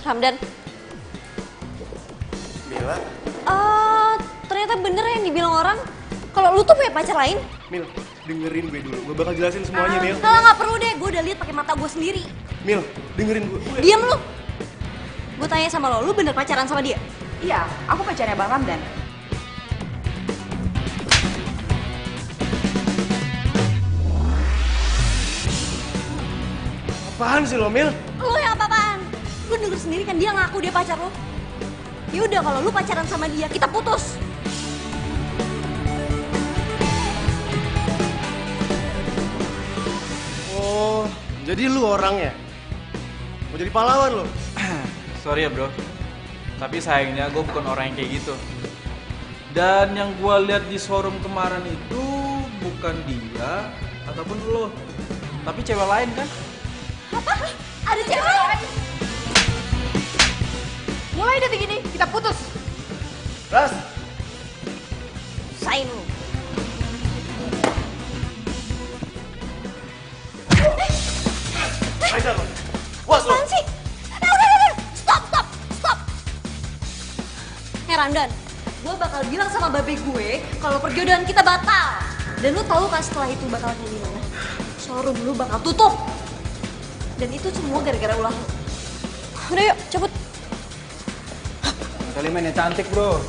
Ramdan. Mila, Ternyata bener yang dibilang orang kalau lu tuh punya pacar lain. Mil, dengerin gue dulu. Gue bakal jelasin semuanya, Mil. Kalau nggak perlu deh, gue udah lihat pakai mata gue sendiri. Mil, dengerin gue. Diam lu. Gue tanya sama lo, lu bener pacaran sama dia? Iya, aku pacarnya Bang Ramdan. Apaan sih lo, Mil? Lu yang apa-apaan? Lu denger sendiri kan dia ngaku dia pacar lo. Ya udah kalau lu pacaran sama dia, kita putus. Oh, jadi lu orangnya? Mau jadi pahlawan lo? Sorry ya bro, tapi sayangnya gue bukan orang yang kayak gitu. Dan yang gue lihat di showroom kemarin itu bukan dia ataupun lo, tapi cewek lain kan? Apa? Ada cewek lain? Mulai detik ini kita putus. Ras! Sain lu. Aida lo. Puas lo. Apaan sih? Udah. Stop. Ramdan, gue bakal bilang sama babe gue kalau perjodohan kita batal. Dan lu tahu kan setelah itu bakal kayak gimana? Showroom lu bakal tutup. Dan itu semua gara-gara ulah lu. Udah yuk, cabut. Kali mainnya cantik bro.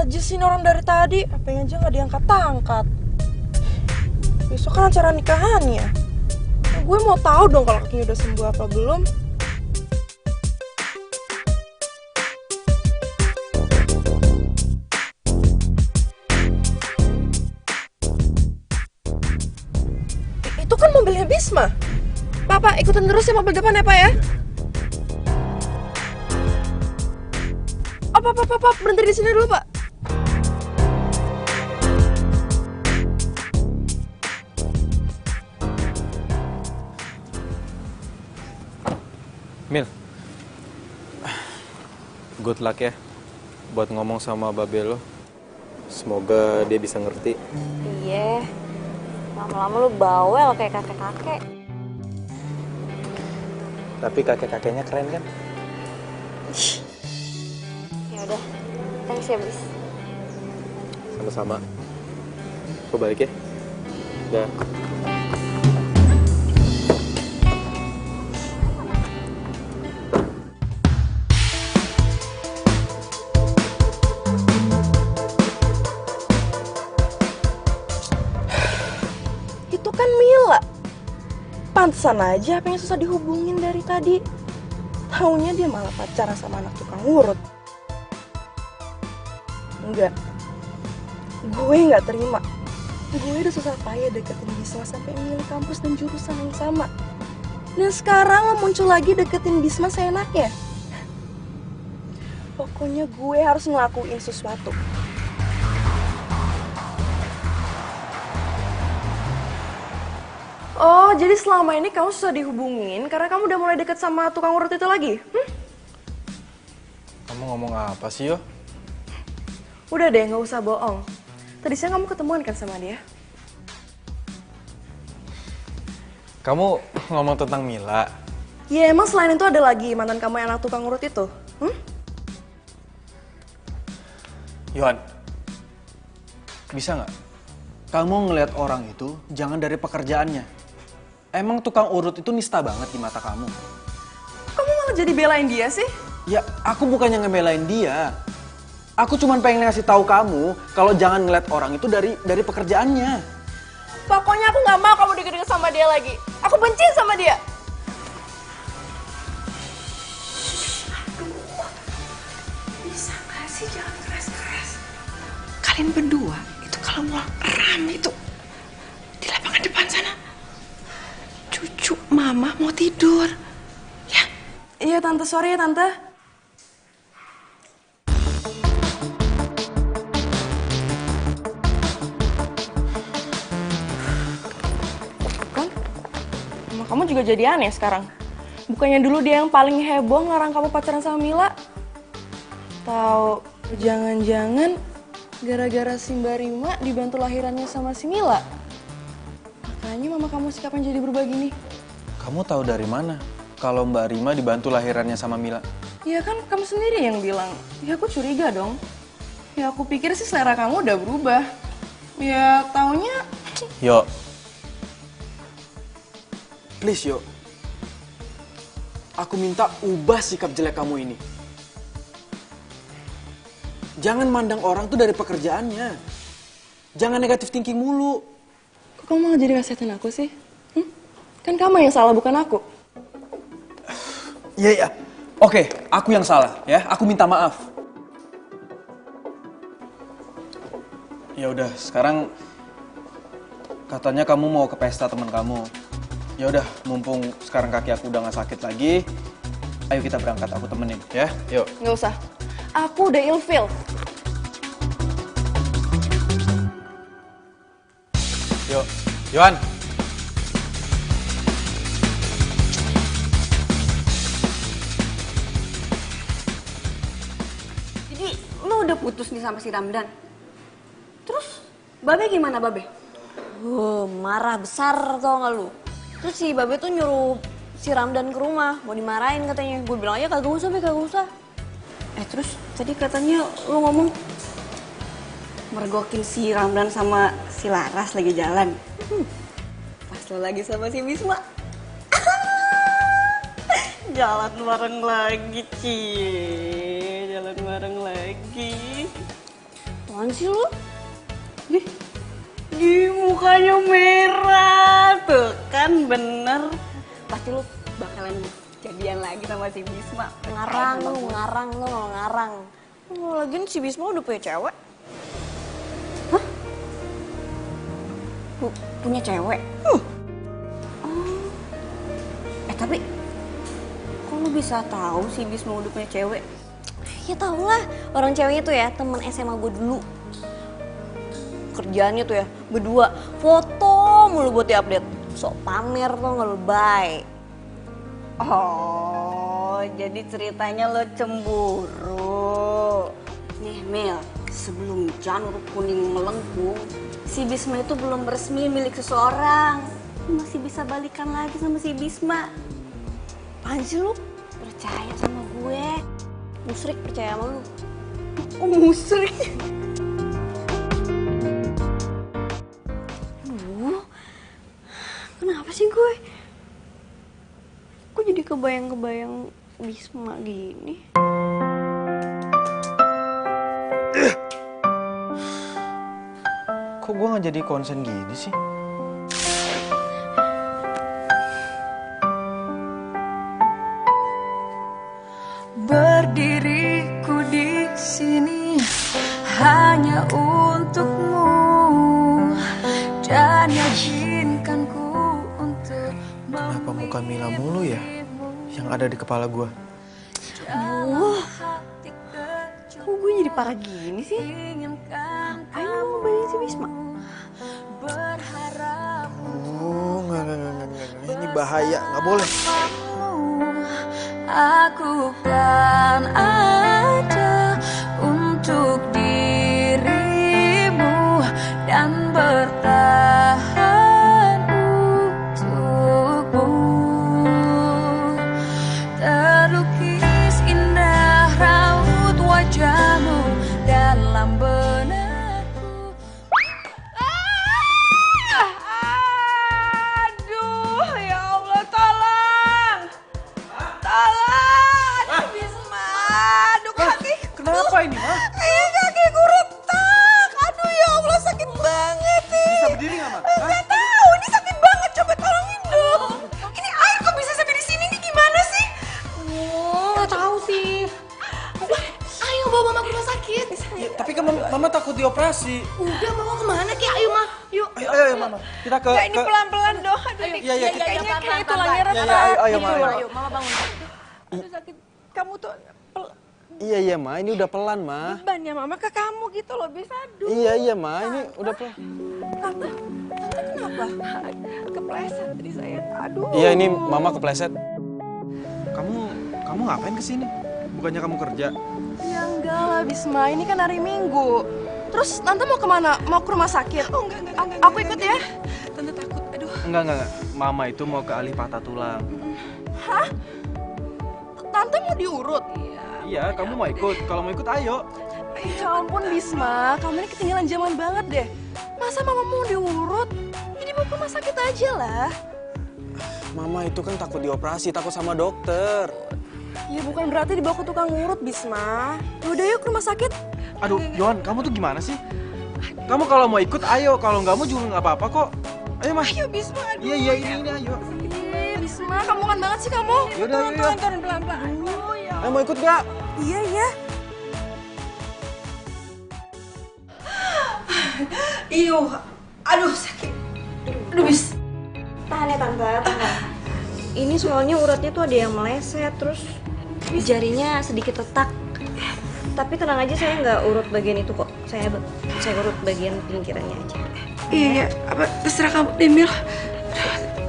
aja sih ini orang dari tadi. HP-nya aja nggak diangkat-angkat. Besok kan acara nikahannya. Gue mau tahu dong kalau kakinya udah sembuh apa belum. Itu kan mobilnya Bisma. Pak, ikutin terus ya mobil depan ya, Pak ya. Pak, berhenti di sini dulu, Pak. Mil, good luck ya buat ngomong sama babe lo. Semoga dia bisa ngerti. Iya, lama-lama lu bawel kayak kakek-kakek. Tapi kakek-kakeknya keren kan? Ya udah, thanks ya bis. Sama-sama. Gue balik ya. Udah. Itu kan Mila. Pantesan aja apa yang susah dihubungin dari tadi. Taunya dia malah pacaran sama anak tukang urut. Enggak. Gue nggak terima. Gue udah susah payah deketin Bisma sampai milih kampus dan jurusan yang sama. Dan sekarang lo muncul lagi deketin Bisma seenaknya. Pokoknya gue harus ngelakuin sesuatu. Oh, jadi selama ini kamu susah dihubungin karena kamu udah mulai deket sama tukang urut itu lagi? Kamu ngomong apa sih, Yo? Udah deh, nggak usah bohong. Tadi siang kamu ketemuan kan sama dia? Kamu ngomong tentang Mila. Ya emang selain itu ada lagi mantan kamu yang anak tukang urut itu? Yohan, bisa nggak? Kamu ngelihat orang itu jangan dari pekerjaannya. Emang tukang urut itu nista banget di mata kamu. Kamu malah jadi belain dia sih? Ya, aku bukannya ngebelain dia. Aku cuma pengen ngasih tahu kamu kalau jangan ngeliat orang itu dari pekerjaannya. Pokoknya aku nggak mau kamu deket-deket sama dia lagi. Aku benci sama dia. Bisa nggak sih jangan keras-keras? Kalian berdua itu kalau mau rame itu di lapangan depan sana. Cucu mama mau tidur. Ya. Iya tante, sorry ya tante. Kan, mama kamu juga jadi aneh sekarang. Bukannya dulu dia yang paling heboh ngelarang kamu pacaran sama Mila? Tahu, jangan-jangan gara-gara si Mbak Rima dibantu lahirannya sama si Mila. Makanya mama kamu sikapnya jadi berubah gini. Kamu tahu dari mana kalau Mbak Rima dibantu lahirannya sama Mila? Ya kan kamu sendiri yang bilang. Ya aku curiga dong. Ya aku pikir sih selera kamu udah berubah. Ya taunya... Yo. Please, Yo. Aku minta ubah sikap jelek kamu ini. Jangan mandang orang tuh dari pekerjaannya. Jangan negatif thinking mulu. Kok kamu malah jadi nasihatin aku sih? Kan kamu yang salah, bukan aku. Iya. Oke, aku yang salah ya. Aku minta maaf. Ya udah, sekarang katanya kamu mau ke pesta teman kamu. Ya udah, mumpung sekarang kaki aku udah nggak sakit lagi, ayo kita berangkat. Aku temenin ya. Yuk. Nggak usah. Aku udah ilfeel. Yuk, Yohan. Jadi lo udah putus nih sama si Ramdan? Terus Babe gimana Babe? Marah besar tau gak lu. Terus si Babe tuh nyuruh si Ramdan ke rumah, mau dimarahin katanya. Gue bilang aja kagak usah, kagak usah. Terus tadi katanya lo ngomong mergokin si Ramdan sama si Laras lagi jalan. Pas lo lagi sama si Bisma. Jalan bareng lagi, Cie. Jalan bareng lagi. sih lu? Di mukanya merah tuh kan bener. Pasti lu bakalan jadian lagi sama si Bisma. Ngarang lu, ngarang. Lagian si Bisma udah punya cewek. Hah? Punya cewek? Oh. Tapi kok lu bisa tahu si Bisma udah punya cewek? Ya tau lah, orang ceweknya tuh ya temen SMA gue dulu. Kerjaannya tuh ya berdua foto mulu buat diupdate. Sok pamer tuh nggak lebay. Oh, jadi ceritanya lo cemburu. Nih Mil, sebelum janur kuning melengkung, si Bisma itu belum resmi milik seseorang. Lu masih bisa balikan lagi sama si Bisma. Apaan sih lu? Percaya sama gue. Musrik percaya sama lu. Oh, musrik. Aduh, kenapa sih gue? Kok jadi kebayang-kebayang Bisma gini? Kok gue gak jadi konsen gini sih? Berdiriku di sini hanya untukmu dan yakinkanku untuk Kenapa muka Mila mulu ya yang ada di kepala gue? Kok gue jadi parah gini sih? Ayo mau balik si Bisma. Oh, nggak. Ini bahaya, nggak boleh. Aku kan ada untuk dirimu dan bertahan untukmu. Terlukis indah raut wajahmu dalam benakku. Aduh, ya Allah, tolong! Tolong! Aduh, Bisma! Aduh, kaki! Kenapa ini, Ma? Kaki gue retak! Aduh, ya Allah, sakit banget nih! Bisa berdiri nggak, Ma? Nggak tahu, ini sakit banget. Coba tolongin dong. Ini air kok bisa sampai di sini? Ini gimana sih? Nggak tahu sih. Ayo bawa mama ke rumah sakit. Ya, tapi kan Mama takut dioperasi. Udah, mama kemana Ki? Ayo mah, yuk. Ayo, Mama. Kita ke... Ya, ini pelan-pelan dong. Aduh, Iya, kayaknya pelan-pelan, tulangnya pelan-pelan. retak. Ayo, Ma. Ayo, mama bangun. Aduh, sakit. Kamu tuh Iya, Ma. Ini udah pelan, Ma. beban ya mama ke kamu gitu loh, bisa. Aduh. Iya, Ma. Ini udah pelan. Tante kenapa? Kepleset tadi saya. Aduh. Iya, ini Mama kepleset. Kamu ngapain kesini? Bukannya kamu kerja? Ya enggak lah Bisma, ini kan hari Minggu. Terus Tante mau kemana? Mau ke rumah sakit? Oh enggak. Aku ikut ya. Tante takut, aduh. Enggak. Mama itu mau ke alih patah tulang. Hah? Tante mau diurut? Iya, kamu mau ikut. Kalau mau ikut, ayo. Ya ampun Bisma, kamu ini ketinggalan zaman banget deh. Masa mama mau diurut? Jadi mau ke rumah sakit aja lah. Mama itu kan takut dioperasi, takut sama dokter. Ya bukan berarti dibawa ke tukang urut Bisma. Udah yuk ke rumah sakit. Aduh, Yohan, kamu tuh gimana sih? Kamu kalau mau ikut, ayo. Kalau nggak mau juga nggak apa-apa kok. Ayo, Mas. Ayo Bisma, aduh. Iya, ini, ayo. Bisma, kamu kan banget sih kamu. Yaudah. Turun pelan-pelan. Aduh, ya. Ayo, mau ikut nggak? Iya. Aduh sakit. Aduh Bis. Tahan ya Tante, tahan. Ini soalnya uratnya tuh ada yang meleset, terus jarinya sedikit retak. Tapi tenang aja, saya nggak urut bagian itu kok. Saya urut bagian pinggirannya aja. Iya, apa terserah kamu Demil.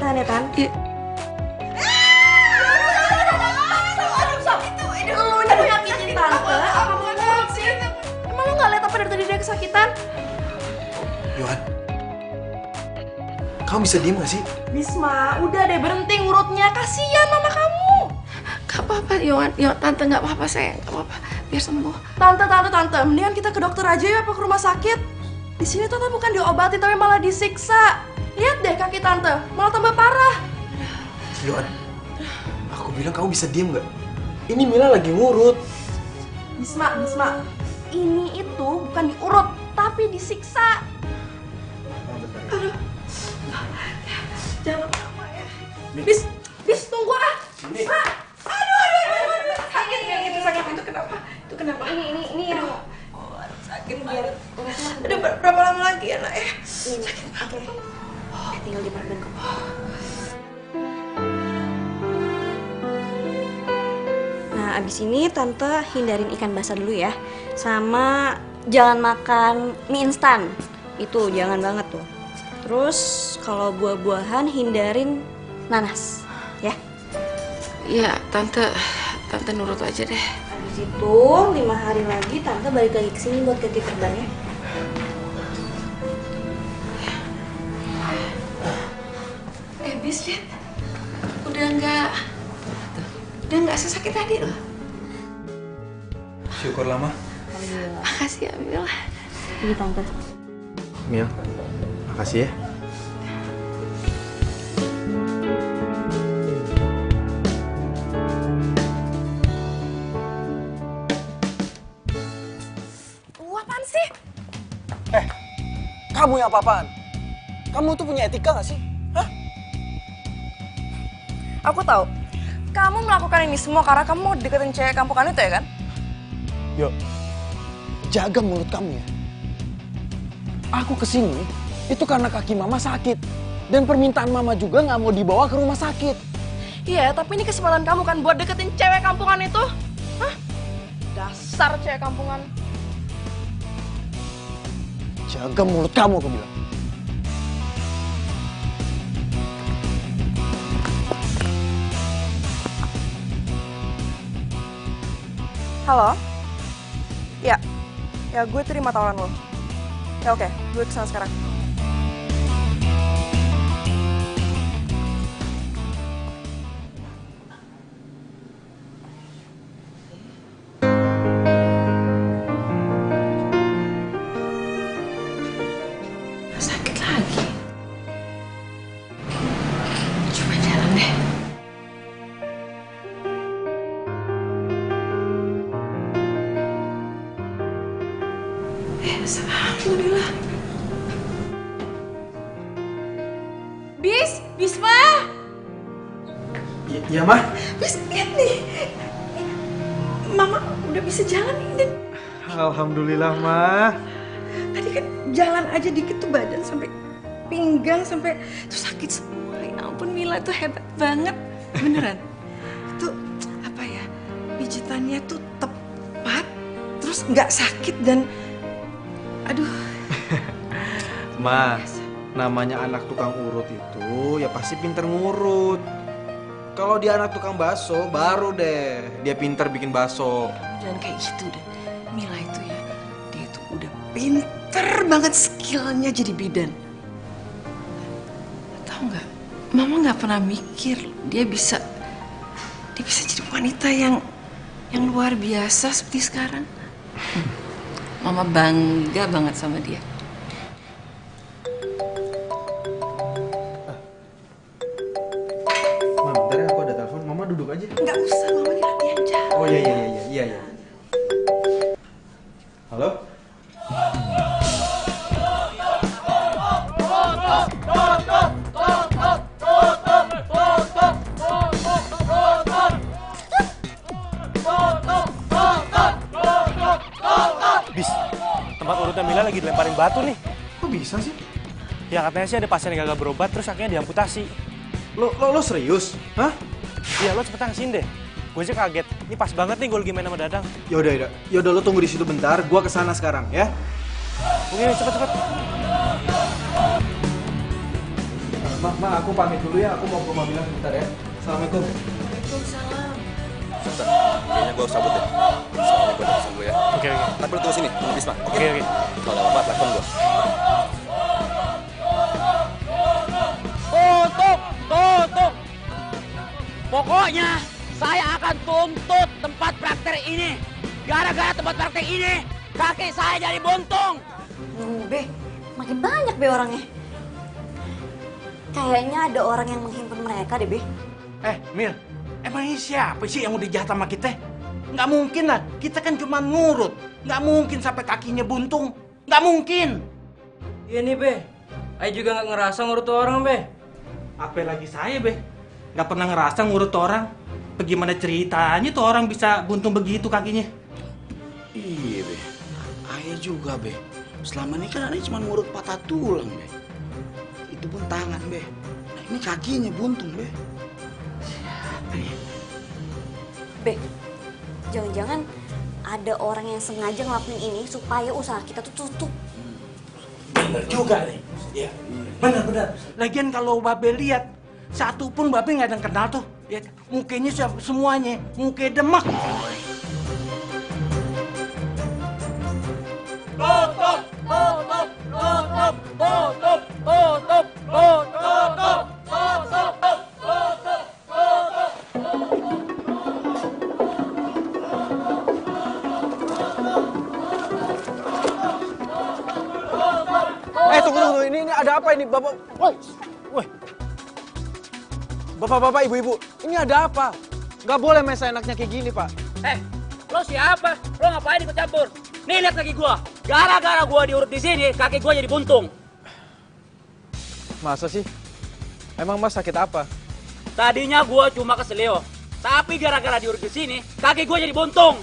Tahan ya Tan. Iya. Lu nyakitin Tante, apa mau ngurut sih? Emang lu nggak lihat apa dari tadi dia kesakitan? Yohan, kamu bisa diem gak sih? Bisma, udah deh berhenti ngurutnya. Kasihan mama kamu. Gak apa-apa, Yohan. Tante gak apa-apa, sayang. Gak apa-apa. Biar sembuh. Tante. Mendingan kita ke dokter aja ya, apa ke rumah sakit. Di sini Tante bukan diobatin, tapi malah disiksa. Lihat deh kaki Tante, malah tambah parah. Yohan, aku bilang kamu bisa diem gak? Ini Mila lagi ngurut. Bisma. ini itu bukan diurut, tapi disiksa. Aduh. Jangan lama ya. Bis tunggu ah. Mak. Aduh. Sakit kayak gitu, sakit. Itu kenapa? Ini yang sakit biar. Udah berapa lama lagi ya, Nak ya? Sakit banget. Tinggal diperban kok. Nah, abis ini Tante hindarin ikan basah dulu ya. Sama jangan makan mie instan. Itu jangan banget tuh. Terus kalau buah-buahan hindarin nanas, ya? Iya, Tante nurut aja deh. Habis itu 5 hari lagi Tante balik lagi ke sini buat ganti perbannya. Bis lihat, udah nggak sesakit tadi loh. Syukurlah, Ma. Makasih ya, Mil. Ini Tante. Mil, makasih ya. Apaan sih? Kamu yang apa-apaan? Kamu tuh punya etika gak sih? Hah? Aku tahu. Kamu melakukan ini semua karena kamu mau deketin cewek kampungan itu ya kan? Yuk, jaga mulut kamu ya. Aku kesini itu karena kaki mama sakit. Dan permintaan mama juga gak mau dibawa ke rumah sakit. Iya, tapi ini kesempatan kamu kan buat deketin cewek kampungan itu. Hah? Dasar cewek kampungan. Jaga mulut kamu, aku bilang. Halo? Ya gue terima tawaran lo. Ya oke, gue kesana sekarang. Sakit lagi. Coba jalan deh. Alhamdulillah. Bisma. Iya, Mah. Bis, lihat nih. Mama udah bisa jalan ini. Alhamdulillah, Mah. Tadi kan jalan aja dikit tuh badan sampai pinggang sampai tuh sakit semua. Ya ampun, Mila tuh hebat banget. Beneran. Itu apa ya? Pijitannya tuh tepat, terus nggak sakit dan aduh. Ma, namanya anak tukang urut itu ya pasti pinter ngurut. Kalau dia anak tukang bakso, baru deh dia pinter bikin bakso. Jangan kayak gitu deh. Mila itu ya, dia itu udah pinter banget skillnya jadi bidan. Tahu nggak? Mama nggak pernah mikir dia bisa jadi wanita yang luar biasa seperti sekarang. Mama bangga banget sama dia. Ma, bentar ya, aku ada telepon. Mama duduk aja. Nggak usah, Mama ini latihan jalan. Oh iya. Halo? Bis, tempat urutnya Mila lagi dilemparin batu nih. Kok bisa sih? Ya katanya sih ada pasien yang gagal berobat terus akhirnya diamputasi. Lo serius? Hah? Iya, lo cepetan kesini deh. Gue aja kaget. Ini pas banget nih gue lagi main sama Dadang. Yaudah lo tunggu di situ bentar. Gua kesana sekarang ya. Oke, cepet. Ma, aku pamit dulu ya. Aku mau ke rumah Mila sebentar ya. Assalamualaikum. Waalaikumsalam. Sebentar, kayaknya gue harus cabut deh. Soalnya gue udah pesan dulu ya. Oke. Tapi lu tunggu sini, tunggu Bisma. Oke. Kalau ada apa-apa, telepon gue. Tutup! Pokoknya saya akan tuntut tempat praktek ini. Gara-gara tempat praktek ini, kaki saya jadi buntung. Be, makin banyak Be orangnya. Kayaknya ada orang yang menghimpun mereka deh, Be. Mil, emang ini siapa sih yang udah jahat sama kita? Nggak mungkin lah, kita kan cuma ngurut. Nggak mungkin sampai kakinya buntung. Nggak mungkin. Iya nih, Be. Ayo juga nggak ngerasa ngurut orang, Be. Apalagi saya, Be. Nggak pernah ngerasa ngurut orang. Bagaimana ceritanya tuh orang bisa buntung begitu kakinya? Iya, Be. Ayah juga, Be. Selama ini kan Ayah cuma ngurut patah tulang, Be. Itu pun tangan, Be. Nah, ini kakinya buntung, Be. Siapa ya? Be, jangan-jangan ada orang yang sengaja ngelakuin ini supaya usaha kita tuh tutup. Bener juga nih. Iya. Bener. Lagian kalau Babe lihat, satu pun Babe nggak ada yang kenal tuh. Ya, mukanya semuanya, muka demak. Tunggu. Ini ada apa ini, Bapak? Woi. Bapak-bapak, ibu-ibu, ini ada apa? Nggak boleh main seenaknya kayak gini, Pak. Lo siapa? Lo ngapain ikut campur? Nih lihat kaki gua. Gara-gara gua diurut di sini, kaki gua jadi buntung. Masa sih? Emang Mas sakit apa? Tadinya gua cuma keselio, tapi gara-gara diurut di sini, kaki gua jadi buntung.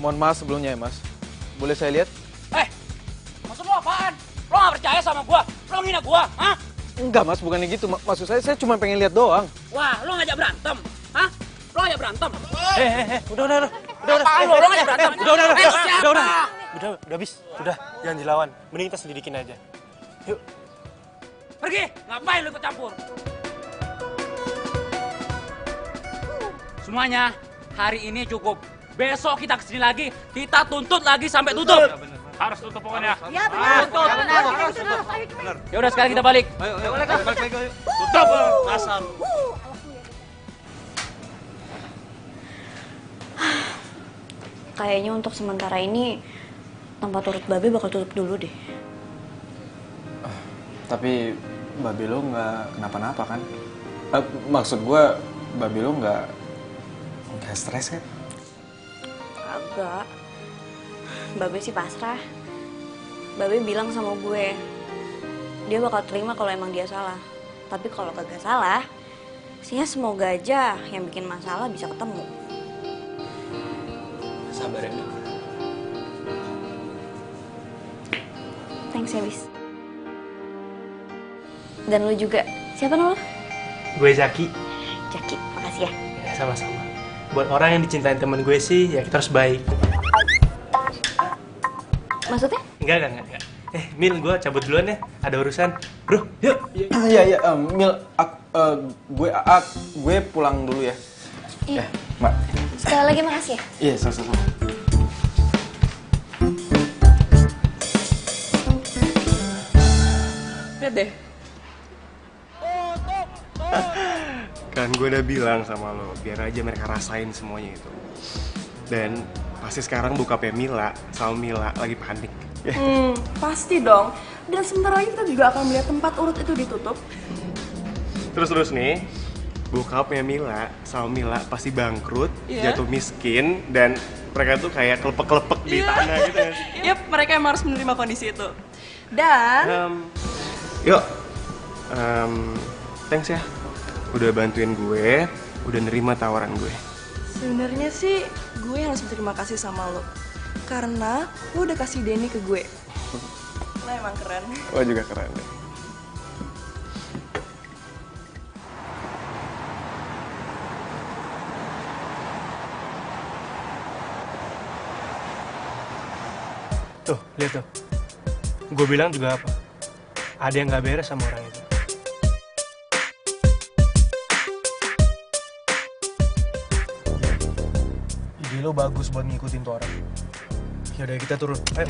Mohon maaf sebelumnya ya, Mas. Boleh saya lihat? Maksud lo apaan? Lo nggak percaya sama gua? Lo ngina gua? Hah? Enggak, Mas, bukannya gitu. Maksud saya cuma pengen lihat doang. Wah, lo ngajak berantem? Hah? Lo ngajak berantem? Udah. Apaan lo? Lo ngajak berantem? Udah habis. Udah, jangan dilawan. Mending kita selidikin aja. Yuk. Pergi! Ngapain lo ikut campur? Semuanya, hari ini cukup. Besok kita kesini lagi, kita tuntut lagi sampai tutup. Harus tutup pokoknya. Ya benar. Ya udah sekarang kita balik. Ayo, balik lagi. Tutup asal. Kayaknya untuk sementara ini tempat urut Babe bakal tutup dulu deh. Tapi Babe lo nggak kenapa-napa kan? Maksud gue, Babe lo nggak stres kan? Agak. Babe sih pasrah. Babe bilang sama gue, dia bakal terima kalau emang dia salah. Tapi kalau kagak salah, sih semoga aja yang bikin masalah bisa ketemu. Sabar ya, Mil. Thanks ya, Bis. Dan lu juga. Siapa nama lu? Gue Zaki. Zaki, makasih ya. Sama-sama. Buat orang yang dicintain temen gue sih, ya kita harus baik. Maksudnya? Enggak. Mil, gue cabut duluan ya. Ada urusan. Bro, yuk. Iya, Mil, gue pulang dulu ya. Iya. Mbak. Sekali lagi makasih ya. Iya, sama-sama. Lihat deh. Kan gue udah bilang sama lo, biar aja mereka rasain semuanya itu. Dan pasti sekarang bokapnya Mila sama Mila lagi panik. Pasti dong. Dan sebentar lagi kita juga akan melihat tempat urut itu ditutup. Terus nih, bokapnya Mila sama Mila pasti bangkrut, jatuh miskin, dan mereka tuh kayak kelepek-kelepek di tanah gitu ya. Yap, mereka emang harus menerima kondisi itu. Dan... Thanks ya. Udah bantuin gue, udah nerima tawaran gue. sebenarnya sih gue harus berterima kasih sama lo. Karena lo udah kasih Denny ke gue. Lo emang keren. Lo juga keren deh. Tuh, lihat tuh. Gue bilang juga apa? Ada yang gak beres sama orang itu. Ide lo bagus buat ngikutin tuh orang. Yaudah, kita turun. Ayo.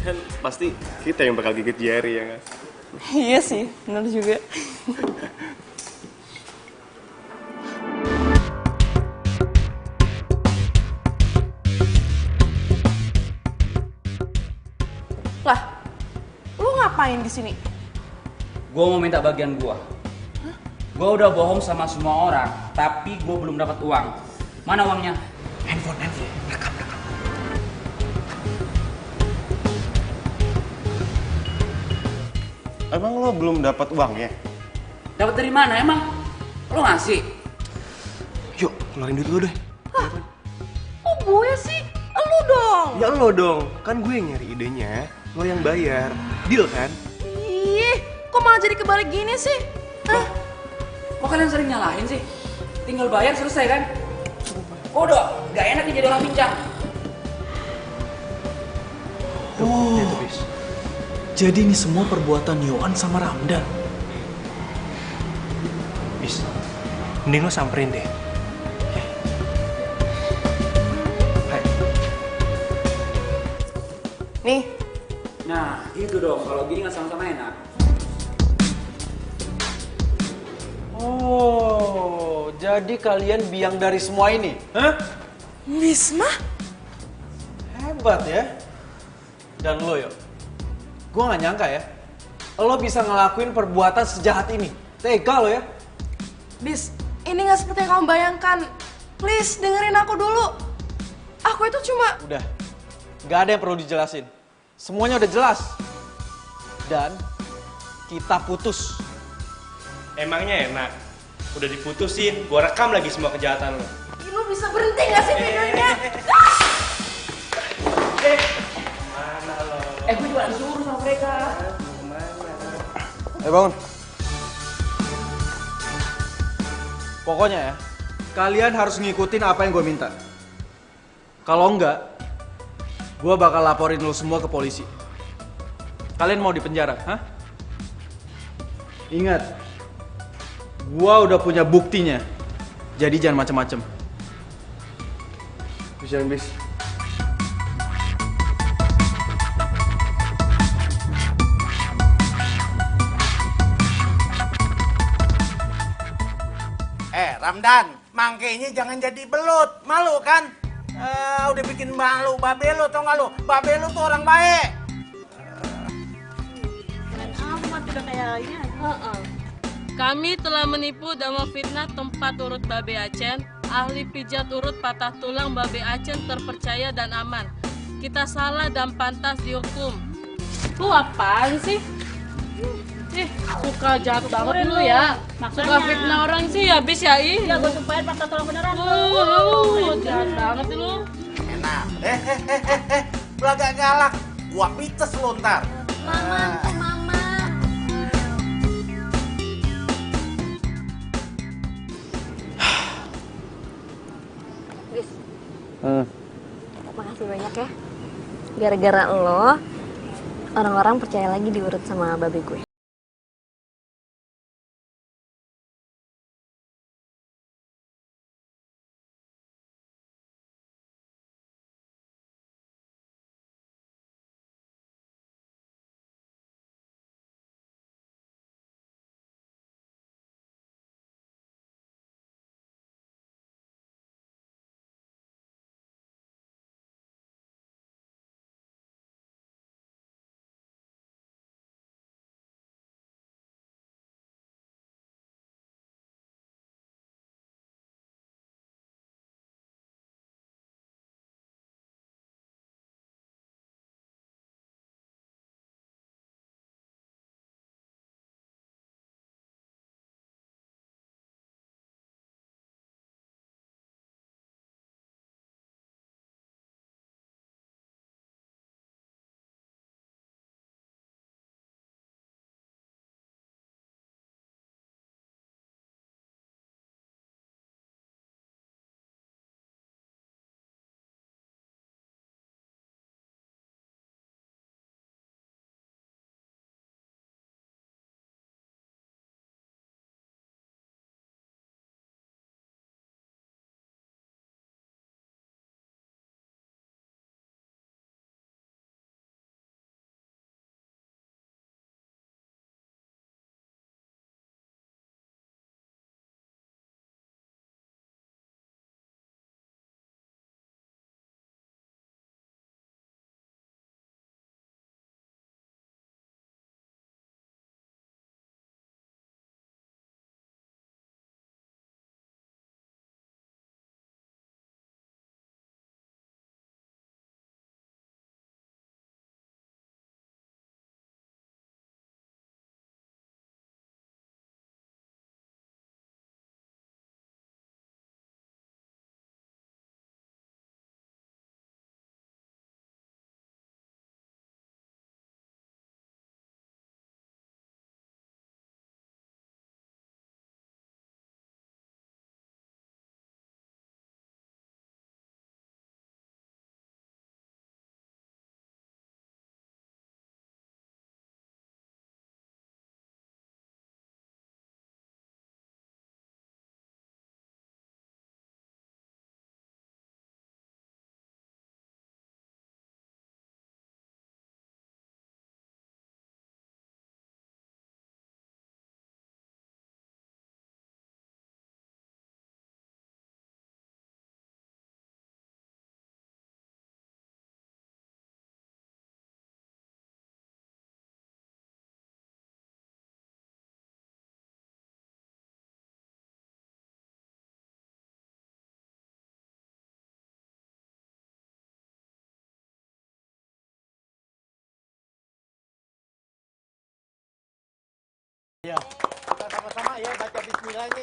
Kan pasti kita yang bakal gigit jari ya nggak? Iya sih, benar juga. Lah, lu ngapain di sini? Gua mau minta bagian gua. Gua udah bohong sama semua orang, tapi gua belum dapat uang. Mana uangnya? Handphone, rekam. Emang lo belum dapat uangnya? Dapat dari mana emang? Lo ngasih? Yuk, keluarin duit lo deh. Oh gue sih? Lu dong! Ya lo dong, kan gue yang nyari idenya, lo yang bayar. Deal kan? Ih, kok malah jadi kebalik gini sih? Hah? Kok kalian sering nyalahin sih? Tinggal bayar selesai kan? Kok udah gak enak nih jadi orang pincang. Oh, jadi ini semua perbuatan Yohan sama Ramdan. Bis, mending lo samperin deh. Nih. Nah, itu dong. Kalau gini nggak sama-sama enak. Oh, jadi kalian biang dari semua ini? Hah? Bisma? Hebat ya. Dan lo yo, gue gak nyangka ya, lo bisa ngelakuin perbuatan sejahat ini. Tega lo ya. Bis, ini gak seperti yang kamu bayangkan. Please, dengerin aku dulu. Aku itu cuma... Udah, gak ada yang perlu dijelasin. Semuanya udah jelas. Dan kita putus. Emangnya enak? Udah diputusin, gue rekam lagi semua kejahatan lo. Lu bisa berhenti gak sih videonya? Gue juga disuruh sama mereka. Bangun. Pokoknya ya, kalian harus ngikutin apa yang gue minta. Kalau enggak, gue bakal laporin lo semua ke polisi. Kalian mau dipenjara, hah? Ingat, gue udah punya buktinya. Jadi jangan macem-macem. Bisa bis. Ramdan, mangkenya jangan jadi belut. Malu kan? Udah bikin malu babe lo, tau gak lo? Babe lo tuh orang baik. Amat udah kayaknya. Kami telah menipu dan memfitnah tempat urut Babe Acen. Ahli pijat urut patah tulang Babe Acen terpercaya dan aman. Kita salah dan pantas dihukum. Lu apaan sih? Suka jahat banget lu ya. Suka fitnah orang sih ya, bis ya ih. Ya gue sumpahin patah tulang beneran. Jahat banget lu. Enak. Lu agak galak. Gua pites lu ntar. Mama. Bis. Makasih banyak ya. Gara-gara lo, orang-orang percaya lagi diurut sama babe gue.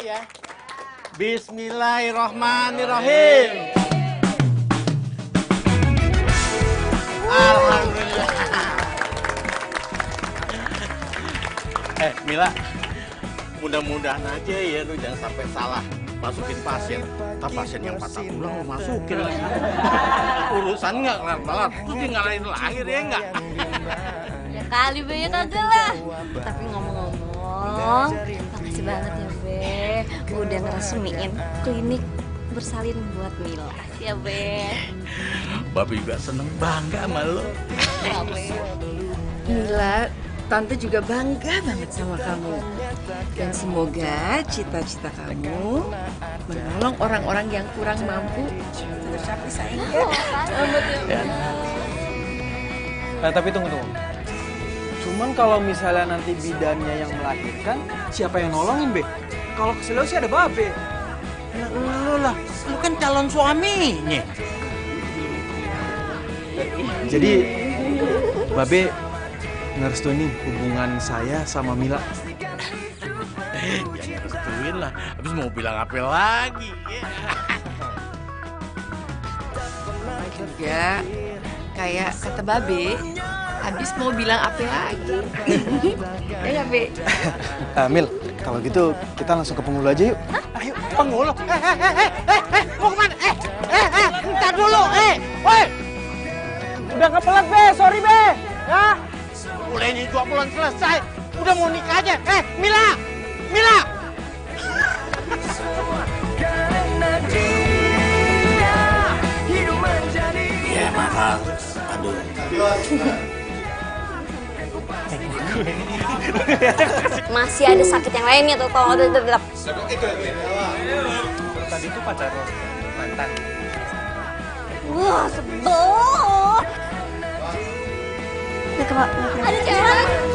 ya. Bismillahirrahmanirrahim. Alhamdulillah. Mila, mudah-mudahan aja ya lu jangan sampai salah masukin pasien. Entah pasien yang patah tulang lu masukin lagi. Urusan nggak kelar-kelar, terus dia ngalahin lahir ya nggak? Ya kali Be, ya kagak lah. Tapi ngomong-ngomong, makasih banget ya Be, udah ngeresmiin klinik bersalin buat Mila. Ya Be. Babe juga seneng bangga sama lu. Ya Be. Mila, Tante juga bangga banget sama kamu. Dan semoga cita-cita kamu menolong orang-orang yang kurang mampu tercapai sayang ya. Tapi tunggu. Cuman kalau misalnya nanti bidannya yang melahirkan, siapa yang nolongin, Be? Kalau keselio sih ada Babe. Lu lah, lu kan calon suaminya. Jadi, Babe ngerestuin nih hubungan saya sama Mila. Ya ngerestuin lah, habis mau bilang apa lagi? Juga kayak kata Babe, habis mau bilang apa lagi? Ya Be. Mil, kalau gitu kita langsung ke penghulu aja yuk. Ayo, penghulu. Mau kemana? Ntar dulu, woi. Udah kepelet, Be. Sorry, Be. Ya. Kuliahnya juga belum selesai. Udah mau nikah aja. Mila. Ya, maaf. Aduh. Masih ada sakit yang lainnya tuh, kalau udah. Tadi itu pacar lo, mantan. Wah, sebel. Ada cewek lagi.